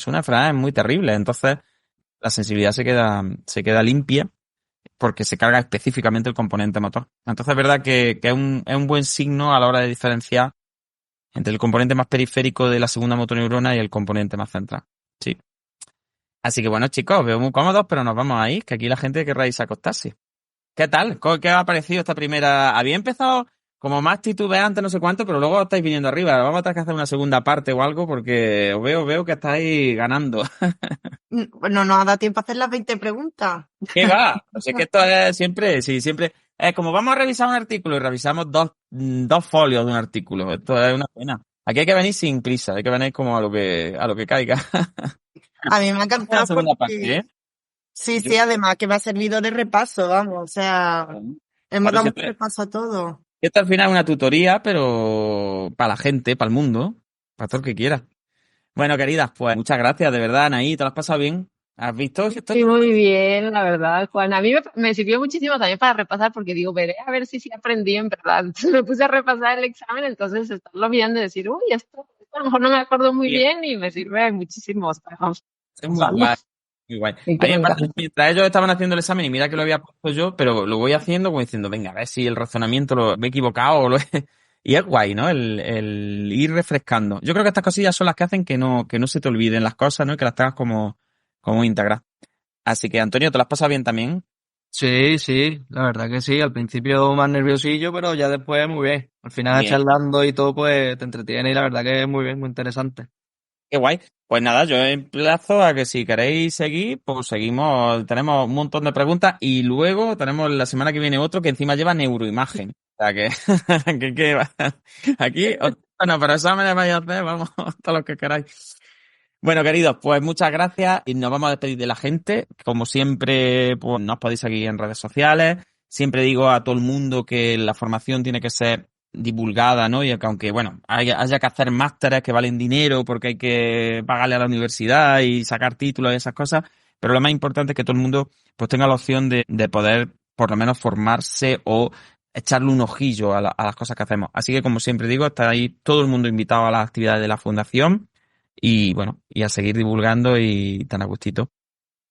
enfermedades muy terribles, entonces la sensibilidad se queda limpia porque se carga específicamente el componente motor. Entonces es verdad que es un buen signo a la hora de diferenciar entre el componente más periférico de la segunda motoneurona y el componente más central. Sí. Así que bueno, chicos, os veo muy cómodos, pero nos vamos a ir, que aquí la gente querrá irse a acostarse. ¿Qué tal? ¿Qué os ha parecido esta primera? Había empezado como más titubeante, no sé cuánto, pero luego estáis viniendo arriba. Vamos a tener que hacer una segunda parte o algo porque os veo que estáis ganando. no nos ha dado tiempo a hacer las 20 preguntas. ¿Qué va? O sea que esto es siempre, sí, siempre. Es como vamos a revisar un artículo y revisamos dos folios de un artículo. Esto es una pena. Aquí hay que venir sin prisa, hay que venir como a lo que caiga. A mí me ha La encantado segunda parte, porque, ¿eh? sí, Yo, sí, además que me ha servido de repaso, vamos, o sea, hemos claro, dado si un esto, repaso a todo. esto al final es una tutoría, pero para la gente, para el mundo, para todo el que quiera. Bueno, queridas, pues muchas gracias, de verdad, Anaí, ¿te lo has pasado bien? ¿Has visto? Esto Sí, muy bien, la verdad, Juan. A mí me sirvió muchísimo también para repasar, porque digo, veré a ver si sí aprendí en verdad. Entonces me puse a repasar el examen, entonces estarlo viendo y decir, uy, esto a lo mejor no me acuerdo muy bien y me sirve muchísimo. Vamos, es muy usarlo. guay. Muy guay. Y A que mí me me pasa encanta. que mientras ellos estaban haciendo el examen y mira que lo había puesto yo, pero lo voy haciendo como diciendo, venga, a ver si el razonamiento me he equivocado o lo he... Y es guay, ¿no? El ir refrescando. Yo creo que estas cosillas son las que hacen que no se te olviden las cosas, ¿no? Y que las tengas como íntegras. Así que, Antonio, ¿te las has pasado bien también? Sí, sí, la verdad que sí. Al principio más nerviosillo, pero ya después muy bien. Al final Bien. charlando y todo, pues te entretiene y la verdad que es muy bien, muy interesante. Qué guay. Pues nada, yo emplazo a que si queréis seguir, pues seguimos. Tenemos un montón de preguntas y luego tenemos la semana que viene otro que encima lleva neuroimagen. O sea que, aquí, bueno, para exámenes vais a hacer, vamos, todo lo que queráis. Bueno, queridos, pues muchas gracias y nos vamos a despedir de la gente. Como siempre, pues nos podéis seguir en redes sociales. siempre digo a todo el mundo que la formación tiene que ser divulgada, ¿no? Y que aunque, bueno, haya que hacer másteres que valen dinero porque hay que pagarle a la universidad y sacar títulos y esas cosas, pero lo más importante es que todo el mundo pues tenga la opción de poder por lo menos formarse o echarle un ojillo a las cosas que hacemos. Así que, como siempre digo, está ahí todo el mundo invitado a las actividades de la Fundación y, bueno, y a seguir divulgando y tan a gustito.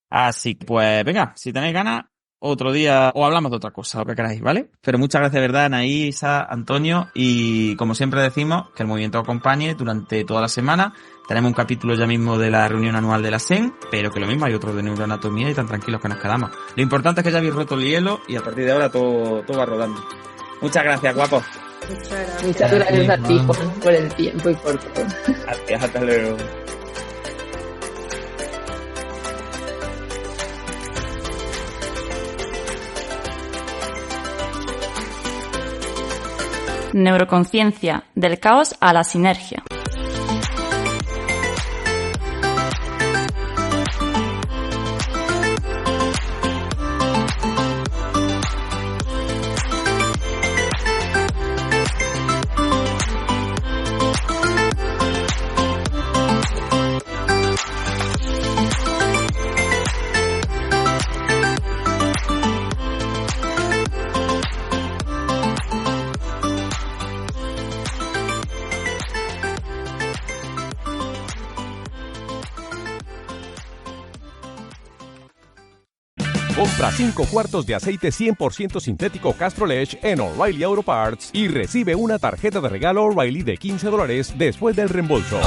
Así que, pues, venga, si tenéis ganas, otro día o hablamos de otra cosa, lo que queráis, ¿vale? Pero muchas gracias, de verdad, Anaí, Isa, Antonio, y como siempre decimos, que el movimiento acompañe durante toda la semana. Tenemos un capítulo ya mismo de la reunión anual de la SEN, pero que lo mismo hay otro de neuroanatomía y tan tranquilos que nos quedamos. Lo importante es que ya habéis roto el hielo y a partir de ahora todo va rodando. Muchas gracias, guapos. Muchas gracias a ti por el tiempo y por todo. Gracias, hasta luego. Neuroconciencia, del caos a la sinergia. Compra 5 cuartos de aceite 100% sintético Castrol-Edge en O'Reilly Auto Parts y recibe una tarjeta de regalo O'Reilly de $15 después del reembolso.